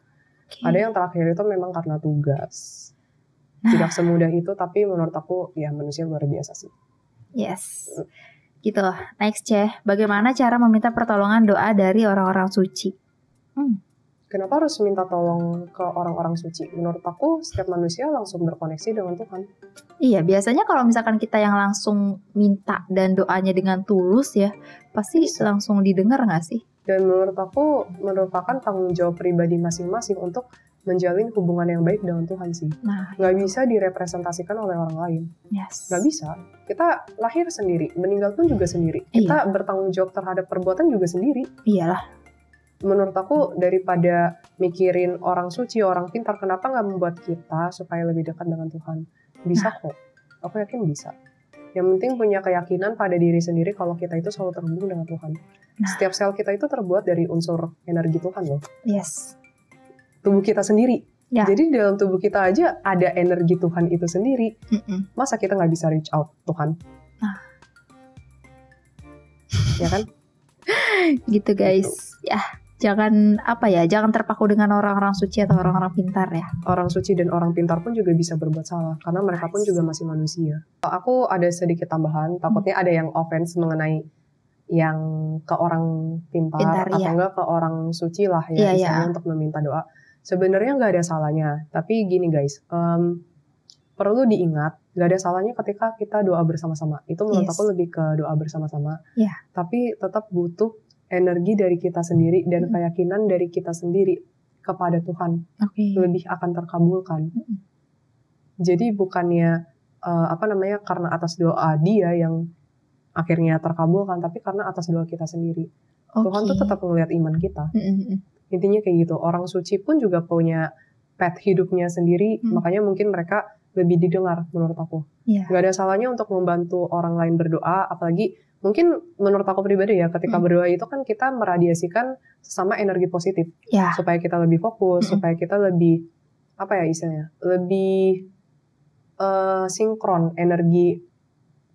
Ada yang terakhir itu memang karena tugas. Tidak semudah itu, tapi menurut aku ya manusia luar biasa sih. Gitu. Next, bagaimana cara meminta pertolongan doa dari orang-orang suci? Kenapa harus minta tolong ke orang-orang suci? Menurut aku setiap manusia langsung berkoneksi dengan Tuhan. Iya, biasanya kalau misalkan kita yang langsung minta dan doanya dengan tulus ya, pasti langsung didengar nggak sih? Dan menurut aku merupakan tanggung jawab pribadi masing-masing untuk menjalin hubungan yang baik dengan Tuhan sih. Nggak bisa direpresentasikan oleh orang lain. Nggak bisa. Kita lahir sendiri, meninggal pun juga sendiri. Kita bertanggung jawab terhadap perbuatan juga sendiri. Iyalah. Menurut aku daripada mikirin orang suci, orang pintar, kenapa nggak membuat kita supaya lebih dekat dengan Tuhan? Bisa kok. Aku yakin bisa. Yang penting punya keyakinan pada diri sendiri kalau kita itu selalu terhubung dengan Tuhan. Setiap sel kita itu terbuat dari unsur energi Tuhan loh. Yes. Tubuh kita sendiri. Ya. Jadi dalam tubuh kita aja ada energi Tuhan itu sendiri. Masa kita nggak bisa reach out Tuhan? Ya kan? Gitu guys. Gitu. Ya, jangan terpaku dengan orang-orang suci atau orang-orang pintar ya. Orang suci dan orang pintar pun juga bisa berbuat salah karena mereka pun juga masih manusia. Aku ada sedikit tambahan, takutnya ada yang offense mengenai yang ke orang pintar atau enggak ke orang suci lah ya, misalnya untuk meminta doa. Sebenarnya nggak ada salahnya, tapi gini guys, perlu diingat nggak ada salahnya ketika kita doa bersama-sama. Itu menurut aku lebih ke doa bersama-sama. Tapi tetap butuh energi dari kita sendiri dan keyakinan dari kita sendiri kepada Tuhan lebih akan terkabulkan. Jadi bukannya karena atas doa dia yang akhirnya terkabulkan, tapi karena atas doa kita sendiri. Tuhan tuh tetap melihat iman kita. Intinya kayak gitu. Orang suci pun juga punya path hidupnya sendiri, makanya mungkin mereka lebih didengar menurut aku. Gak ada salahnya untuk membantu orang lain berdoa, apalagi mungkin menurut aku pribadi ya, ketika berdoa itu kan kita meradiasikan sesama energi positif, supaya kita lebih fokus, supaya kita lebih lebih sinkron energi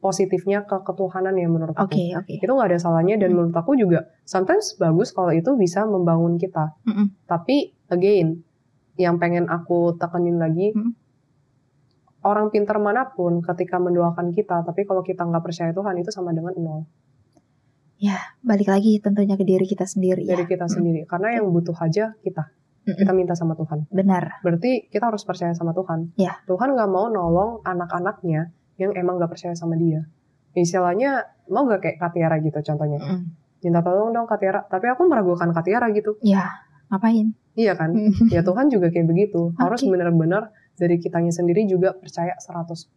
positifnya ke ketuhanan ya menurut aku. Itu gak ada salahnya dan menurut aku juga sometimes bagus kalau itu bisa membangun kita. Tapi again, yang pengen aku tekenin lagi, orang pintar manapun ketika mendoakan kita, tapi kalau kita gak percaya Tuhan itu sama dengan nol. Ya, balik lagi tentunya ke diri kita sendiri. Dari kita sendiri, karena yang butuh aja kita. Kita minta sama Tuhan. Benar. Berarti kita harus percaya sama Tuhan. Tuhan gak mau nolong anak-anaknya yang emang gak percaya sama dia. Istilahnya mau gak kayak Katiara gitu contohnya. Minta tolong dong Katiara, tapi aku meragukan Katiara gitu. Ya, ngapain? Iya kan? Ya Tuhan juga kayak begitu. Harus benar-benar dari kitanya sendiri juga percaya 100%.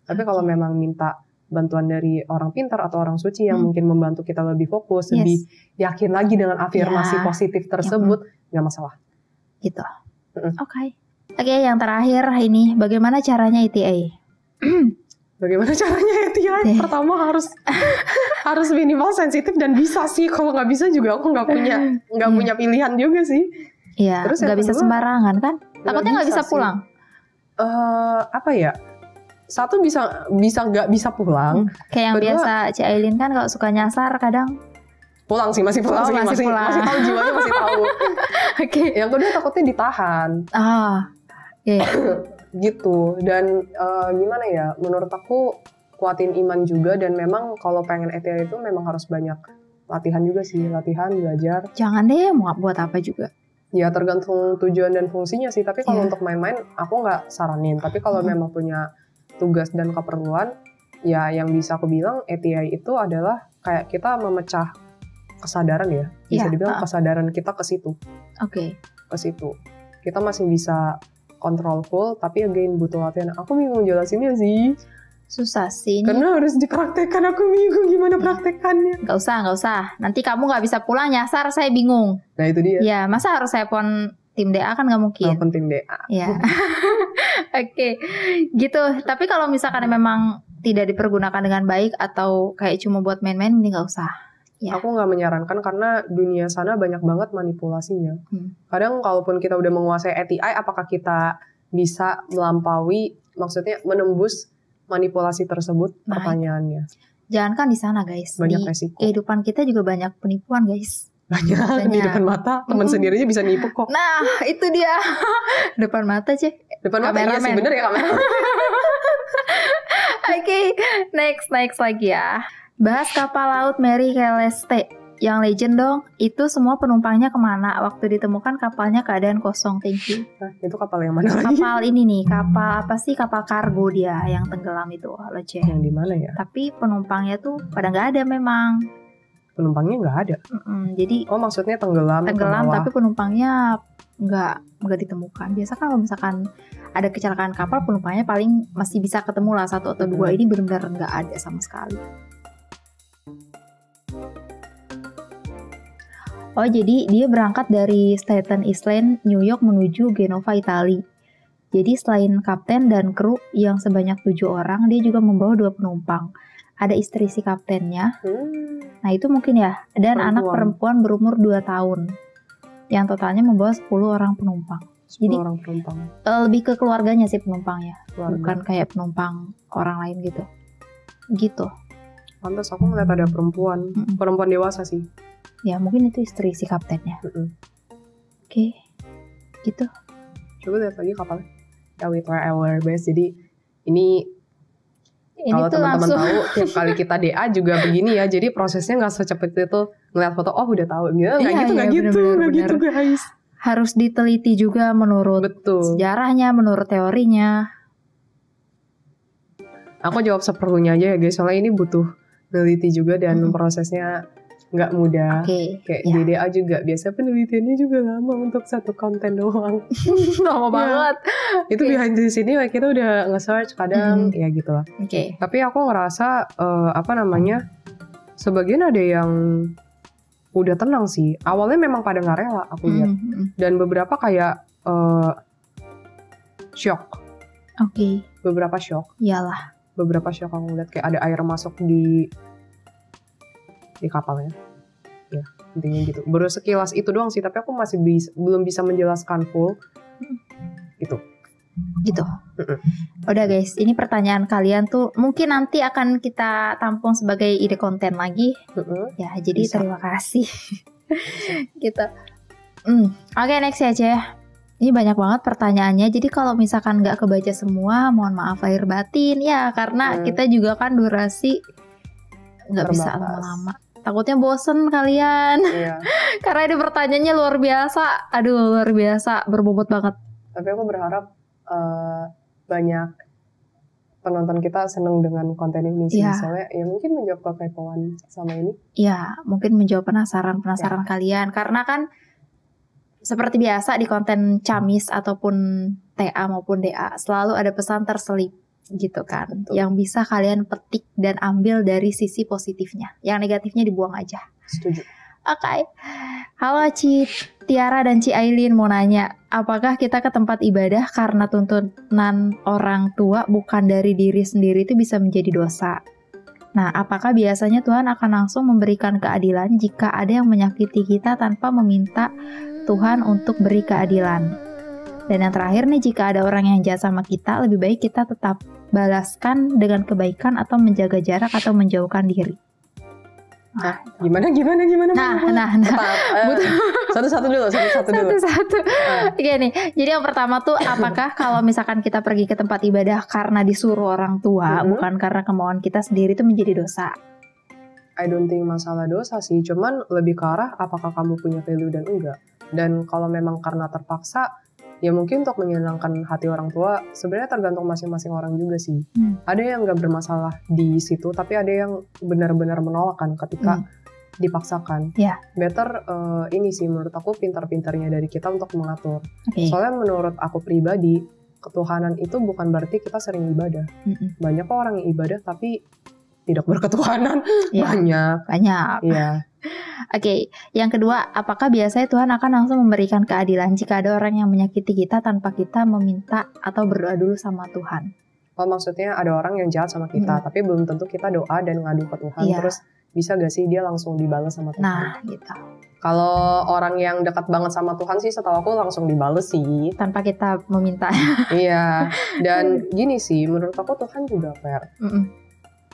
Tapi kalau memang minta bantuan dari orang pintar atau orang suci yang mungkin membantu kita lebih fokus, lebih yakin lagi dengan afirmasi positif tersebut, gak masalah. Gitu. Oke, yang terakhir ini, bagaimana caranya ETA? Bagaimana caranya ETA? Pertama harus minimal sensitif dan bisa sih. Kalau nggak bisa juga aku nggak punya pilihan juga sih. Iya. Terus nggak bisa sembarangan kan? Takutnya nggak bisa pulang. Satu bisa nggak bisa pulang. Kayak yang biasa Ci Ailin kan kalau suka nyasar kadang. Pulang sih, masih pulang sih, masih tahu jiwanya, masih tahu. Yang kedua takutnya ditahan. Gitu. Dan gimana ya, menurut aku kuatin iman juga, dan memang kalau pengen ETA itu memang harus banyak latihan juga sih, latihan, belajar. Jangan deh mau buat apa juga. Ya tergantung tujuan dan fungsinya sih, tapi kalau untuk main-main aku nggak saranin. Tapi kalau memang punya tugas dan keperluan, ya yang bisa aku bilang ETA itu adalah kayak kita memecah kesadaran ya. Bisa dibilang kesadaran kita ke situ. Ke situ. Kita masih bisa kontrol full, tapi again butuh latihan. Aku bingung jelasinnya sih. Susah sih. Karena harus dipraktekkan, aku bingung gimana praktekannya. Gak usah. Nanti kamu gak bisa pulang nyasar, saya bingung. Nah itu dia. Ya, masa harus telepon tim DA kan gak mungkin. Telepon tim DA. Ya. Gitu. Tapi kalau misalkan memang tidak dipergunakan dengan baik atau kayak cuma buat main-main, mending gak usah. Ya. Aku nggak menyarankan karena dunia sana banyak banget manipulasinya. Kadang kalaupun kita udah menguasai ETA, apakah kita bisa melampaui, maksudnya menembus manipulasi tersebut? Pertanyaannya. Jangankan di sana guys, banyak di resiko. Kehidupan kita juga banyak penipuan guys. Banyak. Di depan mata, teman sendirinya bisa nipu kok. Nah itu dia. Depan mata cek. Depan mata iya sih, bener ya kamera. Next lagi ya. Bahas kapal laut Mary Celeste yang legend dong. Itu semua penumpangnya kemana waktu ditemukan kapalnya keadaan kosong? Thank you. Nah, itu kapal yang mana lagi? Kapal ini nih, kapal apa sih? Kapal kargo dia yang tenggelam itu, Lece. Yang di mana ya? Tapi penumpangnya tuh pada nggak ada memang. Penumpangnya nggak ada. Jadi. Oh maksudnya tenggelam tapi penumpangnya nggak ditemukan. Biasa kalau misalkan ada kecelakaan kapal, penumpangnya paling masih bisa ketemu lah 1 atau 2. Ini benar-benar nggak ada sama sekali. Oh jadi dia berangkat dari Staten Island, New York menuju Genova, Italia. Jadi selain kapten dan kru yang sebanyak 7 orang, dia juga membawa 2 penumpang. Ada istri si kaptennya. Nah itu mungkin ya. Dan anak perempuan berumur 2 tahun. Yang totalnya membawa 10 orang penumpang. 10 Jadi orang penumpang. Lebih ke keluarganya sih penumpangnya. Bukan kayak penumpang orang lain gitu. Gitu. Pantas aku ngeliat ada perempuan. Perempuan dewasa sih. Ya mungkin itu istri si kaptennya. Oke. Gitu. Coba lihat lagi kapalnya. Ya with our best. Jadi ini kalau teman-teman tahu tiap kali kita DA juga begini ya. Jadi prosesnya nggak secepat itu ngeliat foto udah tahu. Nggak gitu guys. Harus diteliti juga menurut sejarahnya, menurut teorinya. Aku jawab seperlunya aja ya guys. Soalnya ini butuh teliti juga dan prosesnya nggak mudah. Kayak di DA juga biasa penelitiannya juga lama untuk satu konten doang. Lama banget. Itu behind the sini kita udah nge-search kadang ya gitu lah. Tapi aku ngerasa sebagian ada yang udah tenang sih. Awalnya memang pada nggak rela aku lihat. Dan beberapa kayak shock. Beberapa shock. Iyalah. Beberapa shock aku lihat kayak ada air masuk di kapalnya. Ya, intinya gitu. Baru sekilas itu doang sih, tapi aku masih belum bisa menjelaskan full. Gitu. Udah guys, ini pertanyaan kalian tuh mungkin nanti akan kita tampung sebagai ide konten lagi. Ya, jadi bisa. Terima kasih. Gitu. Oke, next aja. Ini banyak banget pertanyaannya. Jadi kalau misalkan nggak kebaca semua, mohon maaf lahir batin ya, karena kita juga kan durasi nggak bisa lama-lama. Takutnya bosen kalian. Karena ini pertanyaannya luar biasa. Aduh, luar biasa, berbobot banget. Tapi aku berharap banyak penonton kita seneng dengan konten ini sih. Soalnya ya mungkin menjawab kekepoan sama ini. Iya, mungkin menjawab penasaran kalian. Karena kan seperti biasa di konten Camis ataupun TA maupun DA selalu ada pesan terselip gitu kan. Yang bisa kalian petik dan ambil dari sisi positifnya. Yang negatifnya dibuang aja. Setuju. Oke. Halo Ci Tiara dan Ci Aileen mau nanya, apakah kita ke tempat ibadah karena tuntunan orang tua bukan dari diri sendiri itu bisa menjadi dosa? Nah, apakah biasanya Tuhan akan langsung memberikan keadilan jika ada yang menyakiti kita tanpa meminta Tuhan untuk beri keadilan? Dan yang terakhir nih, jika ada orang yang jahat sama kita, lebih baik kita tetap balaskan dengan kebaikan atau menjaga jarak atau menjauhkan diri. Gimana? Satu-satu dulu. Oke nih, jadi yang pertama tuh, apakah kalau misalkan kita pergi ke tempat ibadah karena disuruh orang tua, bukan karena kemauan kita sendiri, itu menjadi dosa? I don't think masalah dosa sih, cuman lebih ke arah apakah kamu punya value dan enggak. Dan kalau memang karena terpaksa, ya mungkin untuk menyenangkan hati orang tua, sebenarnya tergantung masing-masing orang juga sih. Ada yang nggak bermasalah di situ, tapi ada yang benar-benar menolak kan ketika dipaksakan. Better ini sih menurut aku pintar-pintarnya dari kita untuk mengatur. Soalnya menurut aku pribadi, ketuhanan itu bukan berarti kita sering ibadah. Banyak kok orang yang ibadah tapi tidak berketuhanan. Banyak. Iya. Oke, yang kedua, apakah biasanya Tuhan akan langsung memberikan keadilan jika ada orang yang menyakiti kita tanpa kita meminta atau berdoa dulu sama Tuhan? Oh, maksudnya ada orang yang jahat sama kita, tapi belum tentu kita doa dan ngadu ke Tuhan, terus bisa gak sih dia langsung dibalas sama Tuhan? Nah, gitu. Kalau orang yang dekat banget sama Tuhan sih, setahu aku langsung dibales sih. Tanpa kita meminta. Iya, dan gini sih, menurut aku Tuhan juga fair.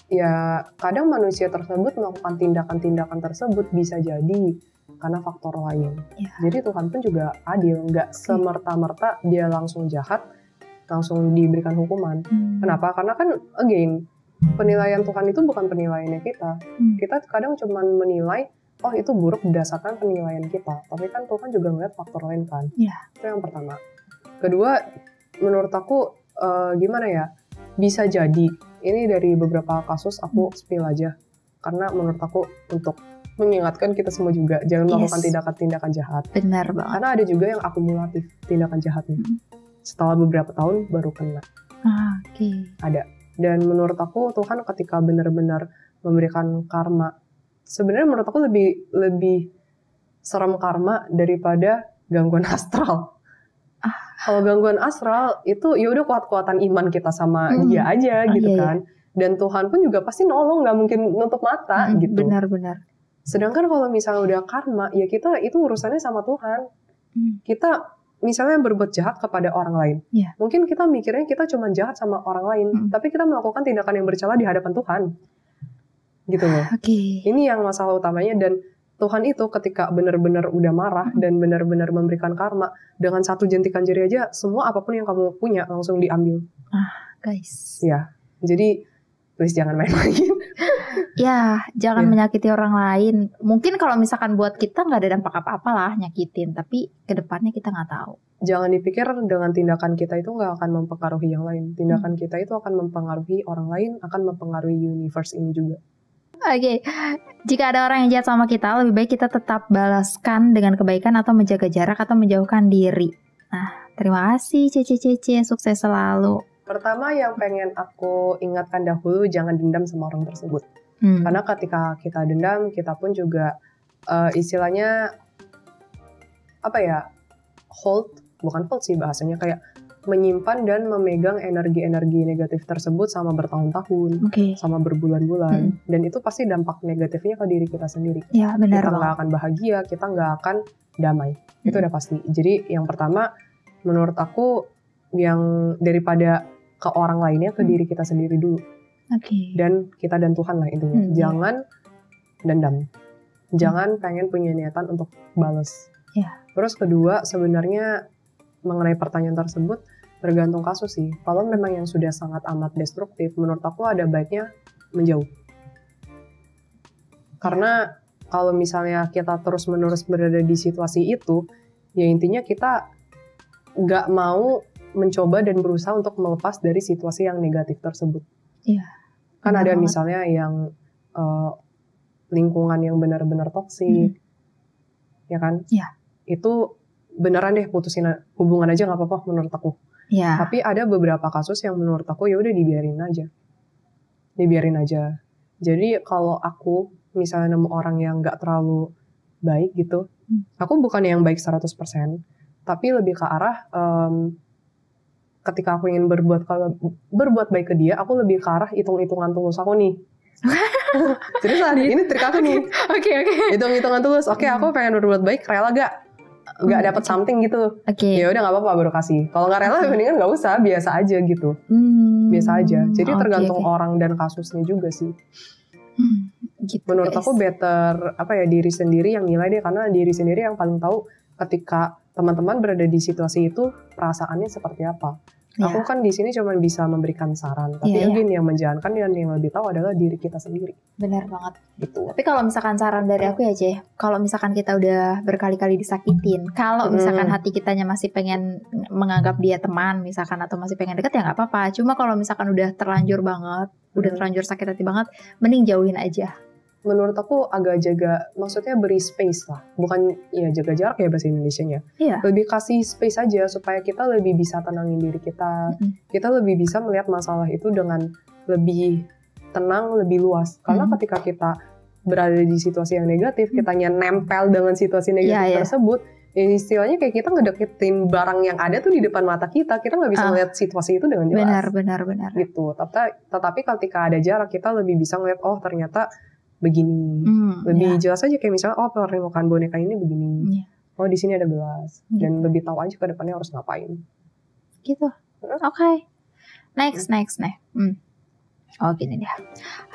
Ya kadang manusia tersebut melakukan tindakan-tindakan tersebut bisa jadi karena faktor lain. Jadi Tuhan pun juga adil, nggak semerta-merta dia langsung jahat, langsung diberikan hukuman. Kenapa? Karena kan again, penilaian Tuhan itu bukan penilaiannya kita. Kita kadang cuma menilai, oh itu buruk berdasarkan penilaian kita. Tapi kan Tuhan juga ngeliat faktor lain kan. Itu yang pertama. Kedua, menurut aku gimana ya, bisa jadi ini dari beberapa kasus aku spill aja, karena menurut aku untuk mengingatkan kita semua juga jangan melakukan tindakan-tindakan jahat. Benar banget. Karena ada juga yang akumulatif tindakan jahatnya. Setelah beberapa tahun baru kena. Ada. Dan menurut aku Tuhan ketika benar-benar memberikan karma, sebenarnya menurut aku lebih serem karma daripada gangguan astral. Kalau gangguan astral itu ya udah kuat-kuatan iman kita sama dia aja gitu kan. Dan Tuhan pun juga pasti nolong, nggak mungkin nutup mata gitu. Benar-benar. Sedangkan kalau misalnya udah karma, ya kita itu urusannya sama Tuhan. Kita misalnya berbuat jahat kepada orang lain. Mungkin kita mikirnya kita cuma jahat sama orang lain, tapi kita melakukan tindakan yang bercela di hadapan Tuhan. Gitu loh. Ini yang masalah utamanya, dan Tuhan itu ketika benar-benar udah marah dan benar-benar memberikan karma, dengan satu jentikan jari aja, semua apapun yang kamu punya langsung diambil. Guys. Ya, jadi please jangan main-main. Ya, jangan menyakiti orang lain. Mungkin kalau misalkan buat kita nggak ada dampak apa-apa lah nyakitin, tapi kedepannya kita nggak tahu. Jangan dipikir dengan tindakan kita itu nggak akan mempengaruhi yang lain. Tindakan kita itu akan mempengaruhi orang lain, akan mempengaruhi universe ini juga. Oke, jika ada orang yang jahat sama kita, lebih baik kita tetap balaskan dengan kebaikan atau menjaga jarak atau menjauhkan diri. Nah, terima kasih Cece, sukses selalu. Pertama yang pengen aku ingatkan dahulu, jangan dendam sama orang tersebut. Karena ketika kita dendam, kita pun juga istilahnya apa ya, bukan hold sih bahasanya, kayak menyimpan dan memegang energi-energi negatif tersebut sama bertahun-tahun, sama berbulan-bulan, dan itu pasti dampak negatifnya ke diri kita sendiri. Ya, benar. Kita nggak akan bahagia, kita nggak akan damai, itu udah pasti. Jadi yang pertama, menurut aku, yang daripada ke orang lainnya, ke diri kita sendiri dulu. Dan kita dan Tuhan lah intinya. Jangan dendam. Jangan pengen punya niatan untuk balas. Terus kedua, sebenarnya mengenai pertanyaan tersebut, tergantung kasus sih. Kalau memang yang sudah sangat amat destruktif, menurut aku ada baiknya menjauh. Karena kalau misalnya kita terus-menerus berada di situasi itu, ya intinya kita nggak mau mencoba dan berusaha untuk melepas dari situasi yang negatif tersebut. Kan ada misalnya yang lingkungan yang benar-benar toksik, ya kan? Itu beneran deh putusin hubungan aja nggak apa-apa menurut aku. Tapi ada beberapa kasus yang menurut aku ya udah dibiarin aja. Jadi kalau aku misalnya nemu orang yang nggak terlalu baik gitu, aku bukan yang baik 100%, tapi lebih ke arah ketika aku ingin berbuat baik ke dia, aku lebih ke arah hitung-hitungan tulus aku nih. Serius lah, ini trik aku nih. Hitung-hitungan tulus. Aku pengen berbuat baik, rela gak dapat something gitu. Ya udah nggak apa-apa, baru kasih. Kalau nggak rela, mendingan nggak usah, biasa aja gitu. Biasa aja. Jadi tergantung orang dan kasusnya juga sih. Gitu, menurut aku better diri sendiri yang nilai deh, karena diri sendiri yang paling tahu ketika teman-teman berada di situasi itu perasaannya seperti apa. Aku kan di sini cuma bisa memberikan saran, tapi again yang menjalankan dan yang lebih tahu adalah diri kita sendiri. Benar banget. Gitu. Tapi kalau misalkan saran dari aku ya Ceh, kalau misalkan kita udah berkali-kali disakitin, kalau misalkan hati kitanya masih pengen menganggap dia teman misalkan, atau masih pengen deket, ya nggak apa-apa. Cuma kalau misalkan udah terlanjur banget, udah terlanjur sakit hati banget, mending jauhin aja. Menurut aku agak jaga, maksudnya beri space lah, bukan ya jaga jarak ya bahasa Indonesianya. Lebih kasih space aja supaya kita lebih bisa tenangin diri kita. Kita lebih bisa melihat masalah itu dengan lebih tenang, lebih luas. Karena ketika kita berada di situasi yang negatif, kitanya nempel dengan situasi negatif tersebut, ya istilahnya kayak kita ngedeketin barang yang ada tuh di depan mata kita nggak bisa melihat situasi itu dengan jelas. Benar. Gitu. Tetapi ketika ada jarak, kita lebih bisa ngeliat, oh ternyata begini, lebih jelas aja, kayak misalnya permukaan boneka ini begini, oh di sini ada gelas, dan lebih tahu aja ke depannya harus ngapain. Gitu. Next. Oh gini deh.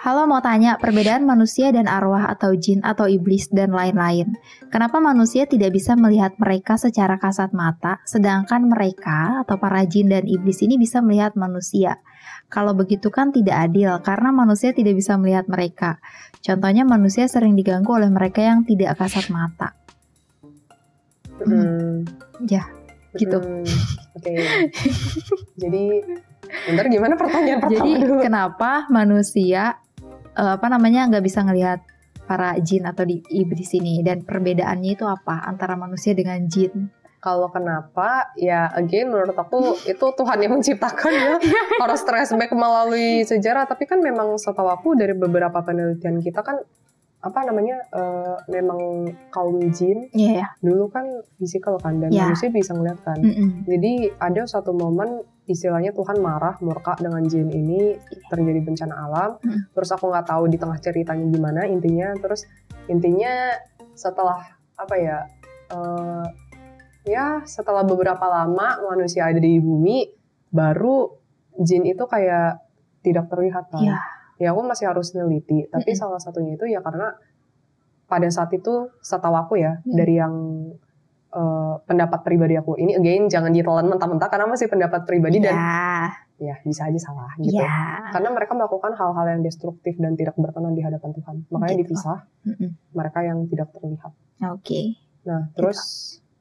Halo, mau tanya perbedaan manusia dan arwah atau jin atau iblis dan lain-lain. Kenapa manusia tidak bisa melihat mereka secara kasat mata, sedangkan mereka atau para jin dan iblis ini bisa melihat manusia? Kalau begitu kan tidak adil, karena manusia tidak bisa melihat mereka. Contohnya manusia sering diganggu oleh mereka yang tidak kasat mata. Gitu. Jadi, bentar, gimana pertanyaan pertama? Jadi kenapa manusia nggak bisa ngelihat para jin atau iblis ini, dan perbedaannya itu apa antara manusia dengan jin? Kalau kenapa, ya again menurut aku itu Tuhan yang menciptakan ya. Harus trace back melalui sejarah. Tapi kan memang setahu aku dari beberapa penelitian kita kan memang kaum jin dulu kan fisikal kan, dan manusia bisa ngeliat kan. Jadi ada satu momen istilahnya Tuhan marah, murka dengan jin ini, terjadi bencana alam. Terus aku nggak tahu di tengah ceritanya gimana intinya. Terus intinya setelah setelah beberapa lama manusia ada di bumi, baru jin itu kayak tidak terlihat kan. Ya aku masih harus neliti, tapi salah satunya itu ya karena pada saat itu setahu aku ya, dari yang pendapat pribadi aku, ini again jangan ditelan mentah-mentah karena masih pendapat pribadi dan ya bisa aja salah gitu. Karena mereka melakukan hal-hal yang destruktif dan tidak berkenan di hadapan Tuhan, makanya dipisah mereka yang tidak terlihat. Nah terus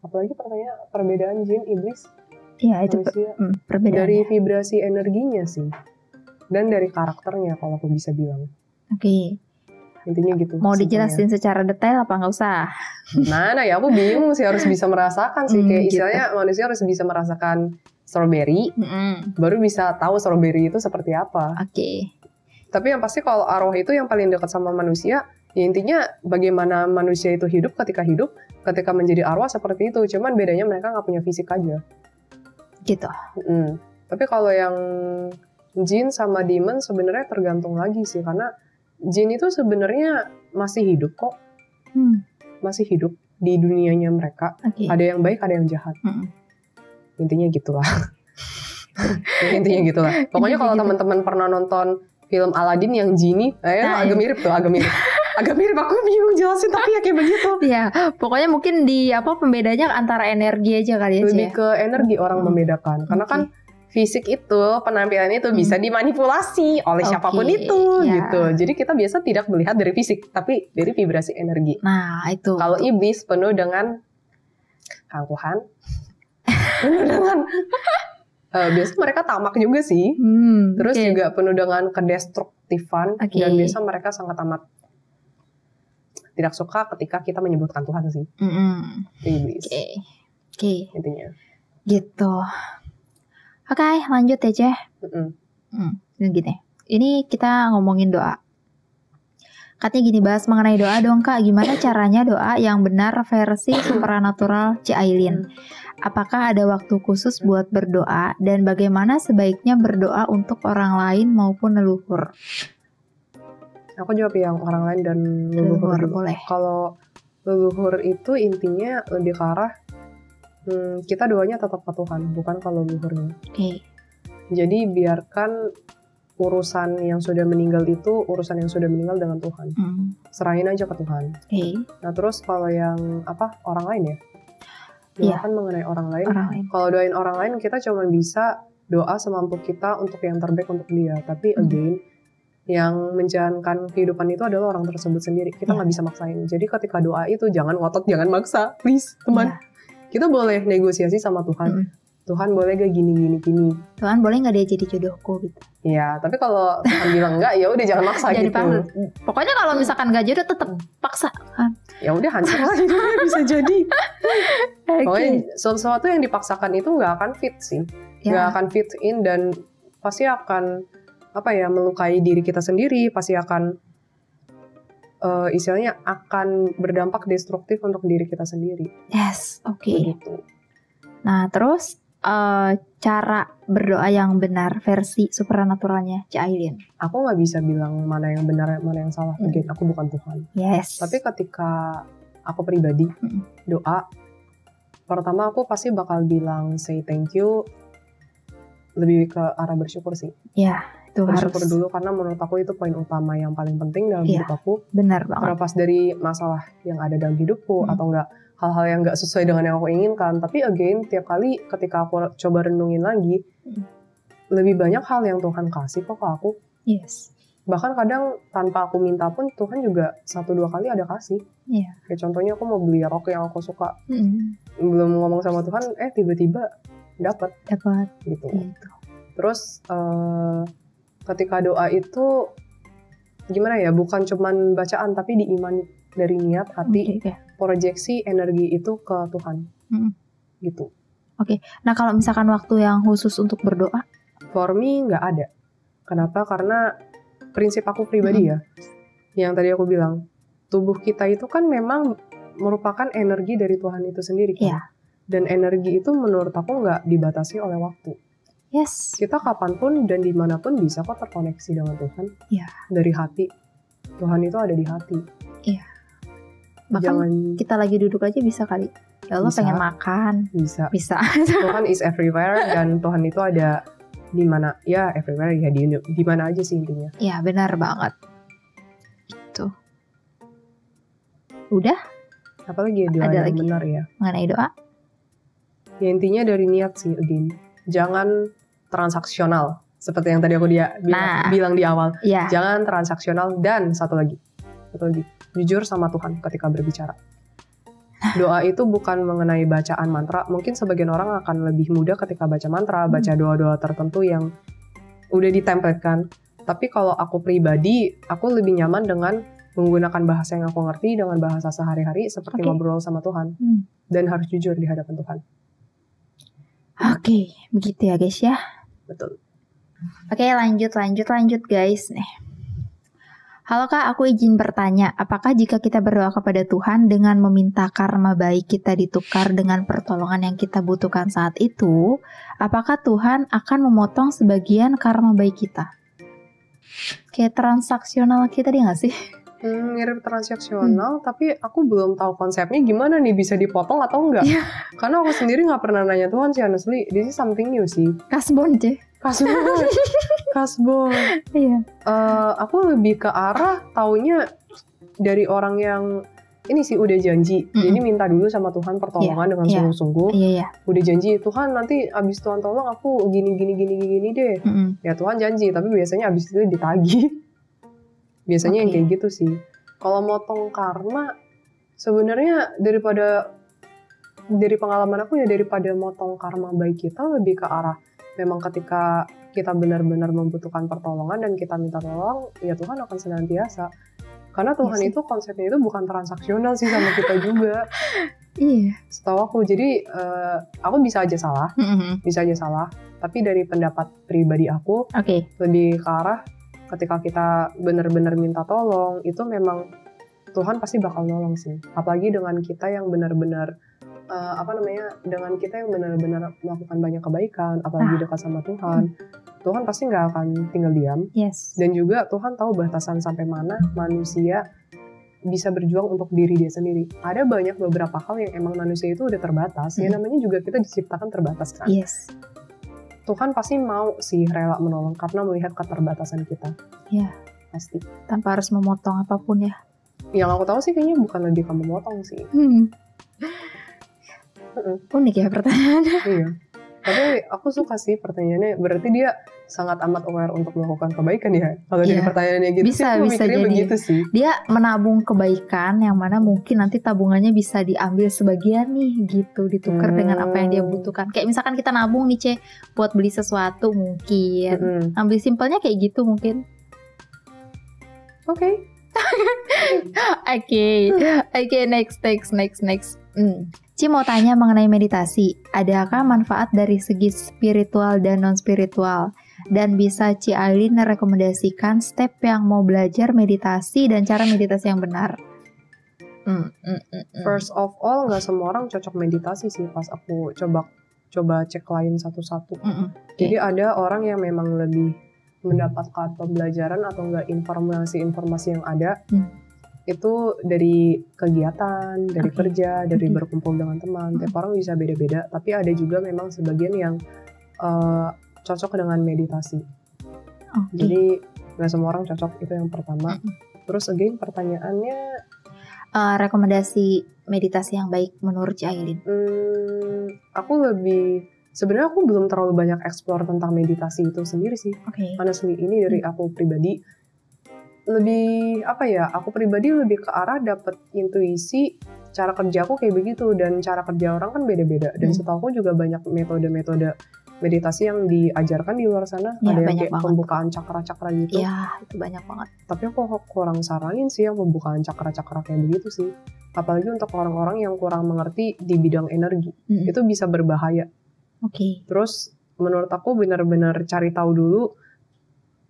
apalagi pertanyaan perbedaan jin iblis? Ya itu perbedaan dari vibrasi energinya sih. Dan dari karakternya kalau aku bisa bilang. Intinya gitu. Mau dijelasin secara detail apa nggak usah? Mana ya, aku bingung sih, harus bisa merasakan sih. Kayak istilahnya manusia harus bisa merasakan strawberry, baru bisa tahu strawberry itu seperti apa. Tapi yang pasti kalau arwah itu yang paling dekat sama manusia, ya intinya bagaimana manusia itu hidup, ketika menjadi arwah seperti itu. Cuman bedanya mereka nggak punya fisik aja. Gitu. Tapi kalau yang jin sama demon sebenarnya tergantung lagi sih, karena jin itu sebenarnya masih hidup kok, masih hidup di dunianya mereka. Ada yang baik, ada yang jahat. Intinya gitulah. Pokoknya kalau teman-teman pernah nonton film Aladdin yang genie, agak mirip tuh, agak mirip. Aku bingung jelasin tapi ya kayak begitu. Ya, pokoknya mungkin di pembedanya antara energi aja kali ya. Lebih ke energi orang membedakan, karena kan fisik itu, penampilan itu bisa dimanipulasi oleh siapapun itu, gitu. Jadi kita biasa tidak melihat dari fisik, tapi dari vibrasi energi. Nah, itu. Kalau iblis penuh dengan keangkuhan, penuh dengan biasa mereka tamak juga sih. Terus juga penuh dengan kedestruktifan, dan biasa mereka sangat amat tidak suka ketika kita menyebutkan Tuhan sih. Iblis. Intinya. Gitu. Oke, lanjut ya, Ceh. Gini. Ini kita ngomongin doa. Katanya gini, bahas mengenai doa dong, Kak. Gimana caranya doa yang benar versi supranatural Ci Ailin? Apakah ada waktu khusus buat berdoa? Dan bagaimana sebaiknya berdoa untuk orang lain maupun leluhur? Aku jawab yang orang lain dan leluhur. Boleh. Kalau leluhur itu intinya lebih ke arah kita doanya tetap ke Tuhan, bukan kalau leluhurnya. Jadi biarkan urusan yang sudah meninggal itu urusan yang sudah meninggal dengan Tuhan. Serahin aja ke Tuhan. Nah terus kalau yang orang lain ya, doakan mengenai orang lain. Kalau doain orang lain kita cuma bisa doa semampu kita untuk yang terbaik untuk dia. Tapi again, yang menjalankan kehidupan itu adalah orang tersebut sendiri. Kita nggak bisa maksain. Jadi ketika doa itu jangan ngotot, jangan maksa, please teman. Kita boleh negosiasi sama Tuhan. Tuhan boleh gak gini. Tuhan boleh gak dia jadi jodohku gitu. Ya, tapi kalau Tuhan bilang enggak, ya udah jangan maksa gitu. Pokoknya kalau misalkan gak jodoh tetap paksa kan. Ya udah hancur lah hidupnya bisa jadi. Pokoknya sesuatu yang dipaksakan itu nggak akan fit sih, nggak akan fit in, dan pasti akan melukai diri kita sendiri, pasti akan istilahnya akan berdampak destruktif untuk diri kita sendiri. Begitu. Nah terus cara berdoa yang benar versi supernaturalnya Ci Ailin? Aku nggak bisa bilang mana yang benar mana yang salah. Again, aku bukan Tuhan. Tapi ketika aku pribadi doa, pertama aku pasti bakal bilang say thank you, lebih ke arah bersyukur sih. Bersyukur dulu, karena menurut aku itu poin utama yang paling penting dalam hidup aku. Benar banget. Terlepas dari masalah yang ada dalam hidupku atau enggak hal-hal yang enggak sesuai dengan yang aku inginkan. Tapi again, tiap kali ketika aku coba renungin lagi, lebih banyak hal yang Tuhan kasih kok ke aku. Bahkan kadang tanpa aku minta pun Tuhan juga 1-2 kali ada kasih. Kayak contohnya aku mau beli rok yang aku suka. Belum ngomong sama Tuhan, tiba-tiba dapat gitu. Terus ketika doa itu gimana ya, bukan cuman bacaan tapi diimani dari niat hati, proyeksi energi itu ke Tuhan. Gitu. Nah kalau misalkan waktu yang khusus untuk berdoa? For me nggak ada. Kenapa? Karena prinsip aku pribadi ya, yang tadi aku bilang, tubuh kita itu kan memang merupakan energi dari Tuhan itu sendiri kan. Yeah. Dan energi itu menurut aku nggak dibatasi oleh waktu. Yes. Kita kapanpun dan dimanapun bisa kok terkoneksi dengan Tuhan. Yeah. Dari hati. Tuhan itu ada di hati. Iya. Bahkan kita lagi duduk aja bisa kali. Ya Allah, pengen makan. Bisa. Tuhan is everywhere dan Tuhan itu ada di mana? Ya everywhere ya, di mana aja sih intinya. Iya, benar banget. Gitu. Udah? Apalagi doa yang benar ya? Mengenai doa? Ya intinya dari niat sih, again. Jangan transaksional. Seperti yang tadi aku bilang di awal. Yeah. Jangan transaksional. Dan satu lagi. Jujur sama Tuhan ketika berbicara. Doa itu bukan mengenai bacaan mantra. Mungkin sebagian orang akan lebih mudah ketika baca mantra, baca doa-doa tertentu yang udah ditempelkan. Tapi kalau aku pribadi, aku lebih nyaman dengan menggunakan bahasa yang aku ngerti dengan bahasa sehari-hari seperti ngobrol sama Tuhan. Dan harus jujur di hadapan Tuhan. Oke, begitu ya guys ya. Betul. Oke, lanjut guys nih. Halo Kak, aku izin bertanya, apakah jika kita berdoa kepada Tuhan dengan meminta karma baik kita ditukar dengan pertolongan yang kita butuhkan saat itu, apakah Tuhan akan memotong sebagian karma baik kita? Kayak transaksional kita dia nggak sih? Mirip transaksional, tapi aku belum tahu konsepnya gimana nih, bisa dipotong atau enggak. Yeah. Karena aku sendiri nggak pernah nanya Tuhan sih, honestly. This is something new sih. Kasbon deh. Kasbon. Iya. Aku lebih ke arah taunya dari orang yang ini sih udah janji. Jadi minta dulu sama Tuhan pertolongan dengan sungguh-sungguh. Udah janji, Tuhan nanti abis Tuhan tolong aku gini deh. Ya Tuhan janji, tapi biasanya abis itu ditagih. Biasanya yang kayak gitu sih. Kalau motong karma, sebenarnya dari pengalaman aku ya, daripada motong karma baik kita, lebih ke arah memang ketika kita benar-benar membutuhkan pertolongan dan kita minta tolong, ya Tuhan akan senantiasa. Karena Tuhan itu konsepnya itu bukan transaksional sih sama kita juga. Iya. Setahu aku, jadi aku bisa aja salah. Tapi dari pendapat pribadi aku, lebih ke arah ketika kita benar-benar minta tolong, itu memang Tuhan pasti bakal nolong sih. Apalagi dengan kita yang benar-benar dengan kita yang benar-benar melakukan banyak kebaikan, apalagi dekat sama Tuhan. Tuhan pasti nggak akan tinggal diam. Yes. Dan juga Tuhan tahu batasan sampai mana manusia bisa berjuang untuk diri dia sendiri. Ada beberapa hal yang emang manusia itu udah terbatas. Ya namanya juga kita diciptakan terbatas kan. Yes. Tuhan pasti mau sih rela menolong karena melihat keterbatasan kita. Iya. Pasti. Tanpa harus memotong apapun ya. Yang aku tahu sih kayaknya bukan lebih kamu memotong sih. Unik ya pertanyaannya. Iya. Tapi aku suka sih pertanyaannya. Berarti dia sangat amat aware untuk melakukan kebaikan ya. Kalau dari pertanyaannya gitu bisa, sih aku mikirnya jadi begitu sih. Dia menabung kebaikan yang mana mungkin nanti tabungannya bisa diambil sebagian nih gitu, ditukar dengan apa yang dia butuhkan. Kayak misalkan kita nabung nih buat beli sesuatu mungkin. Ambil simpelnya kayak gitu mungkin. Oke, next. Ci mau tanya mengenai meditasi. Adakah manfaat dari segi spiritual dan non-spiritual? Dan bisa Ci Aileen rekomendasikan step yang mau belajar meditasi dan cara meditasi yang benar? First of all, gak semua orang cocok meditasi sih. Pas aku coba cek lain satu-satu. Jadi ada orang yang memang lebih mendapatkan pembelajaran atau enggak informasi-informasi yang ada itu dari kegiatan, dari kerja, dari berkumpul dengan teman. Tiap orang bisa beda-beda, tapi ada juga memang sebagian yang cocok dengan meditasi. Jadi nggak semua orang cocok, itu yang pertama. Terus again pertanyaannya, rekomendasi meditasi yang baik menurut Aileen? Sebenarnya aku belum terlalu banyak explore tentang meditasi itu sendiri sih. Honestly, ini dari aku pribadi aku pribadi lebih ke arah dapet intuisi cara kerja aku kayak begitu, dan cara kerja orang kan beda-beda. Dan setahu aku juga banyak metode-metode meditasi yang diajarkan di luar sana. Ada yang kayak pembukaan cakra-cakra gitu. Iya, itu banyak banget. Tapi aku kurang saranin sih yang pembukaan cakra-cakra kayak begitu sih. Apalagi untuk orang-orang yang kurang mengerti di bidang energi. Itu bisa berbahaya. Terus menurut aku benar-benar cari tahu dulu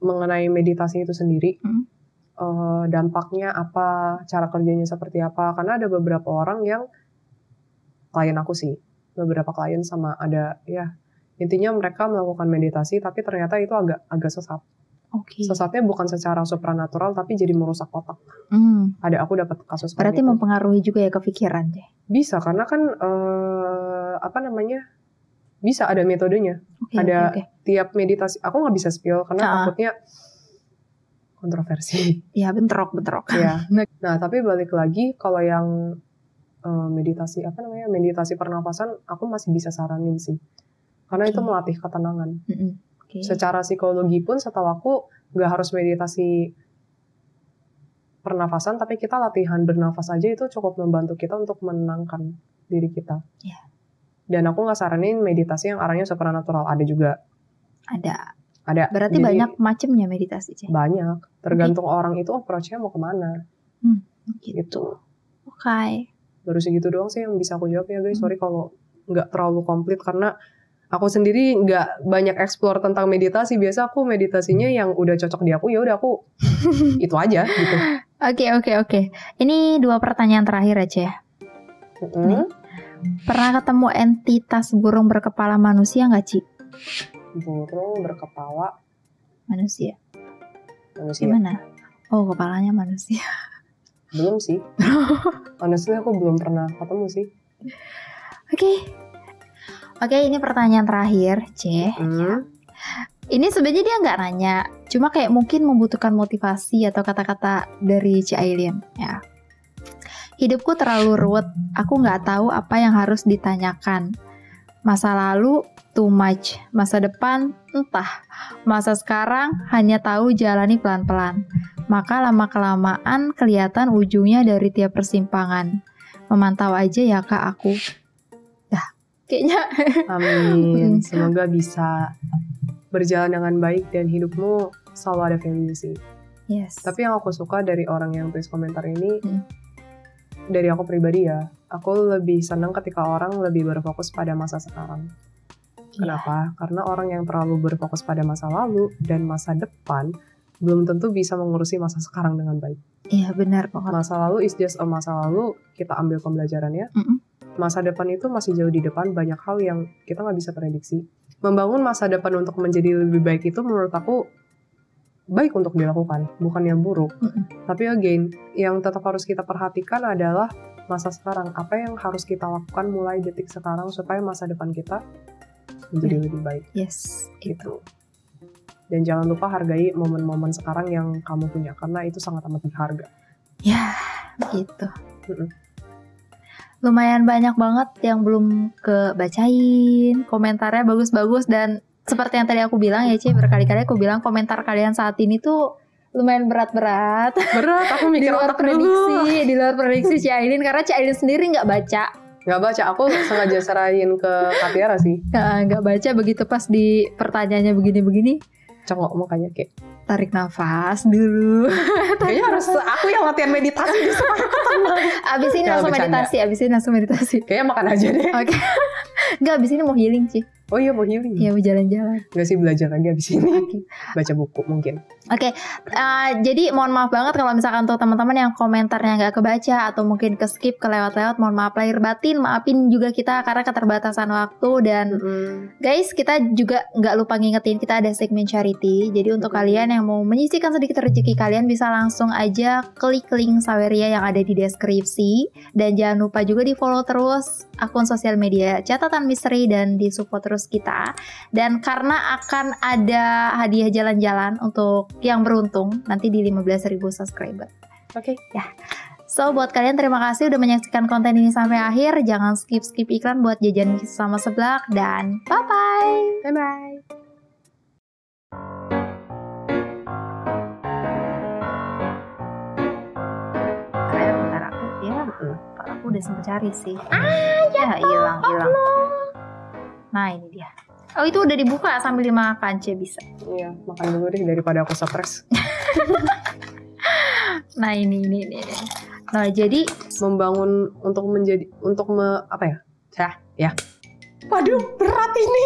mengenai meditasi itu sendiri. dampaknya apa, cara kerjanya seperti apa. Karena ada beberapa orang yang klien aku sih, beberapa klien sama ada ya intinya mereka melakukan meditasi tapi ternyata itu agak sesat. Sesatnya bukan secara supranatural tapi jadi merusak otak. Ada aku dapat kasus. Berarti mempengaruhi juga ya ke pikiran deh. Bisa karena kan bisa ada metodenya. Tiap meditasi. Aku nggak bisa spill karena takutnya kontroversi. Ya bentrok. Ya. Nah tapi balik lagi kalau yang meditasi meditasi pernapasan aku masih bisa saranin sih. Karena itu melatih ketenangan. Secara psikologi pun setahu aku nggak harus meditasi pernafasan, tapi kita latihan bernafas aja itu cukup membantu kita untuk menenangkan diri kita. Dan aku nggak saranin meditasi yang arahnya supernatural, ada juga. Ada. Berarti jadi, banyak macamnya meditasi. Banyak, tergantung orang itu approach-nya mau kemana. Gitu. Baru segitu doang sih yang bisa aku jawab ya guys. Sorry kalau nggak terlalu komplit karena aku sendiri nggak banyak explore tentang meditasi. Biasa aku meditasinya yang udah cocok di aku, ya udah aku itu aja gitu. Oke. Ini 2 pertanyaan terakhir aja ya. Pernah ketemu entitas burung berkepala manusia nggak, Ci? Burung berkepala manusia. Gimana? Oh, kepalanya manusia. Belum sih. Honestly aku belum pernah ketemu sih. Oke, ini pertanyaan terakhir, C. Ini sebenarnya dia nggak nanya, cuma kayak mungkin membutuhkan motivasi atau kata-kata dari Ci Aileen. Ya. Hidupku terlalu ruwet, aku nggak tahu apa yang harus ditanyakan. Masa lalu too much, masa depan entah, masa sekarang hanya tahu jalani pelan-pelan. Maka lama-kelamaan kelihatan ujungnya dari tiap persimpangan. Memantau aja ya Kak aku. Kayaknya amin. Semoga bisa berjalan dengan baik dan hidupmu selalu ada value sih. Tapi yang aku suka dari orang yang tulis komentar ini, dari aku pribadi ya, aku lebih senang ketika orang lebih berfokus pada masa sekarang. Kenapa? Karena orang yang terlalu berfokus pada masa lalu dan masa depan belum tentu bisa mengurusi masa sekarang dengan baik. Iya benar banget. Masa lalu is just a masa lalu, kita ambil pembelajarannya. Masa depan itu masih jauh di depan, banyak hal yang kita nggak bisa prediksi. Membangun masa depan untuk menjadi lebih baik itu menurut aku baik untuk dilakukan, bukan yang buruk. Tapi again, yang tetap harus kita perhatikan adalah masa sekarang. Apa yang harus kita lakukan mulai detik sekarang supaya masa depan kita menjadi lebih baik. Gitu. Dan jangan lupa hargai momen-momen sekarang yang kamu punya, karena itu sangat amat berharga. Ya, gitu. Lumayan banyak banget yang belum kebacain, komentarnya bagus-bagus, dan seperti yang tadi aku bilang ya Ci, berkali-kali aku bilang komentar kalian saat ini tuh lumayan berat, aku mikir di luar prediksi Ci Aileen, karena Ci Aileen sendiri nggak baca, aku sengaja serahin ke Katiara sih. Nggak baca, begitu pas di pertanyaannya begini-begini congok makanya kayak tarik nafas dulu. Kayaknya harus aku yang latihan meditasi di abis ini langsung meditasi. Kayaknya makan aja deh. Nggak, abis ini mau healing Ci. Oh iya mau healing? Iya mau jalan-jalan. Nggak sih, belajar lagi abis ini. Baca buku mungkin. Jadi mohon maaf banget kalau misalkan untuk teman-teman yang komentarnya nggak kebaca atau mungkin ke skip, kelewat-lewat, mohon maaf lahir batin, maafin juga kita karena keterbatasan waktu. Dan guys, kita juga nggak lupa ngingetin kita ada segmen charity. Jadi untuk kalian yang mau menyisihkan sedikit rezeki kalian bisa langsung aja klik link Saweria yang ada di deskripsi. Dan jangan lupa juga di follow terus akun sosial media Catatan Misteri dan di support terus kita. Dan karena akan ada hadiah jalan-jalan untuk yang beruntung nanti di 15.000 subscriber. Ya. So buat kalian terima kasih udah menyaksikan konten ini sampai akhir. Jangan skip iklan buat jajan sama seblak. Dan bye bye. Bentar aku udah sempet cari sih. Ya hilang. Nah ini dia. Oh itu udah dibuka sambil dimakan, bisa. Iya, makan dulu deh daripada aku stres. Nah ini. Nah jadi membangun apa ya? Ya. Waduh, berat ini.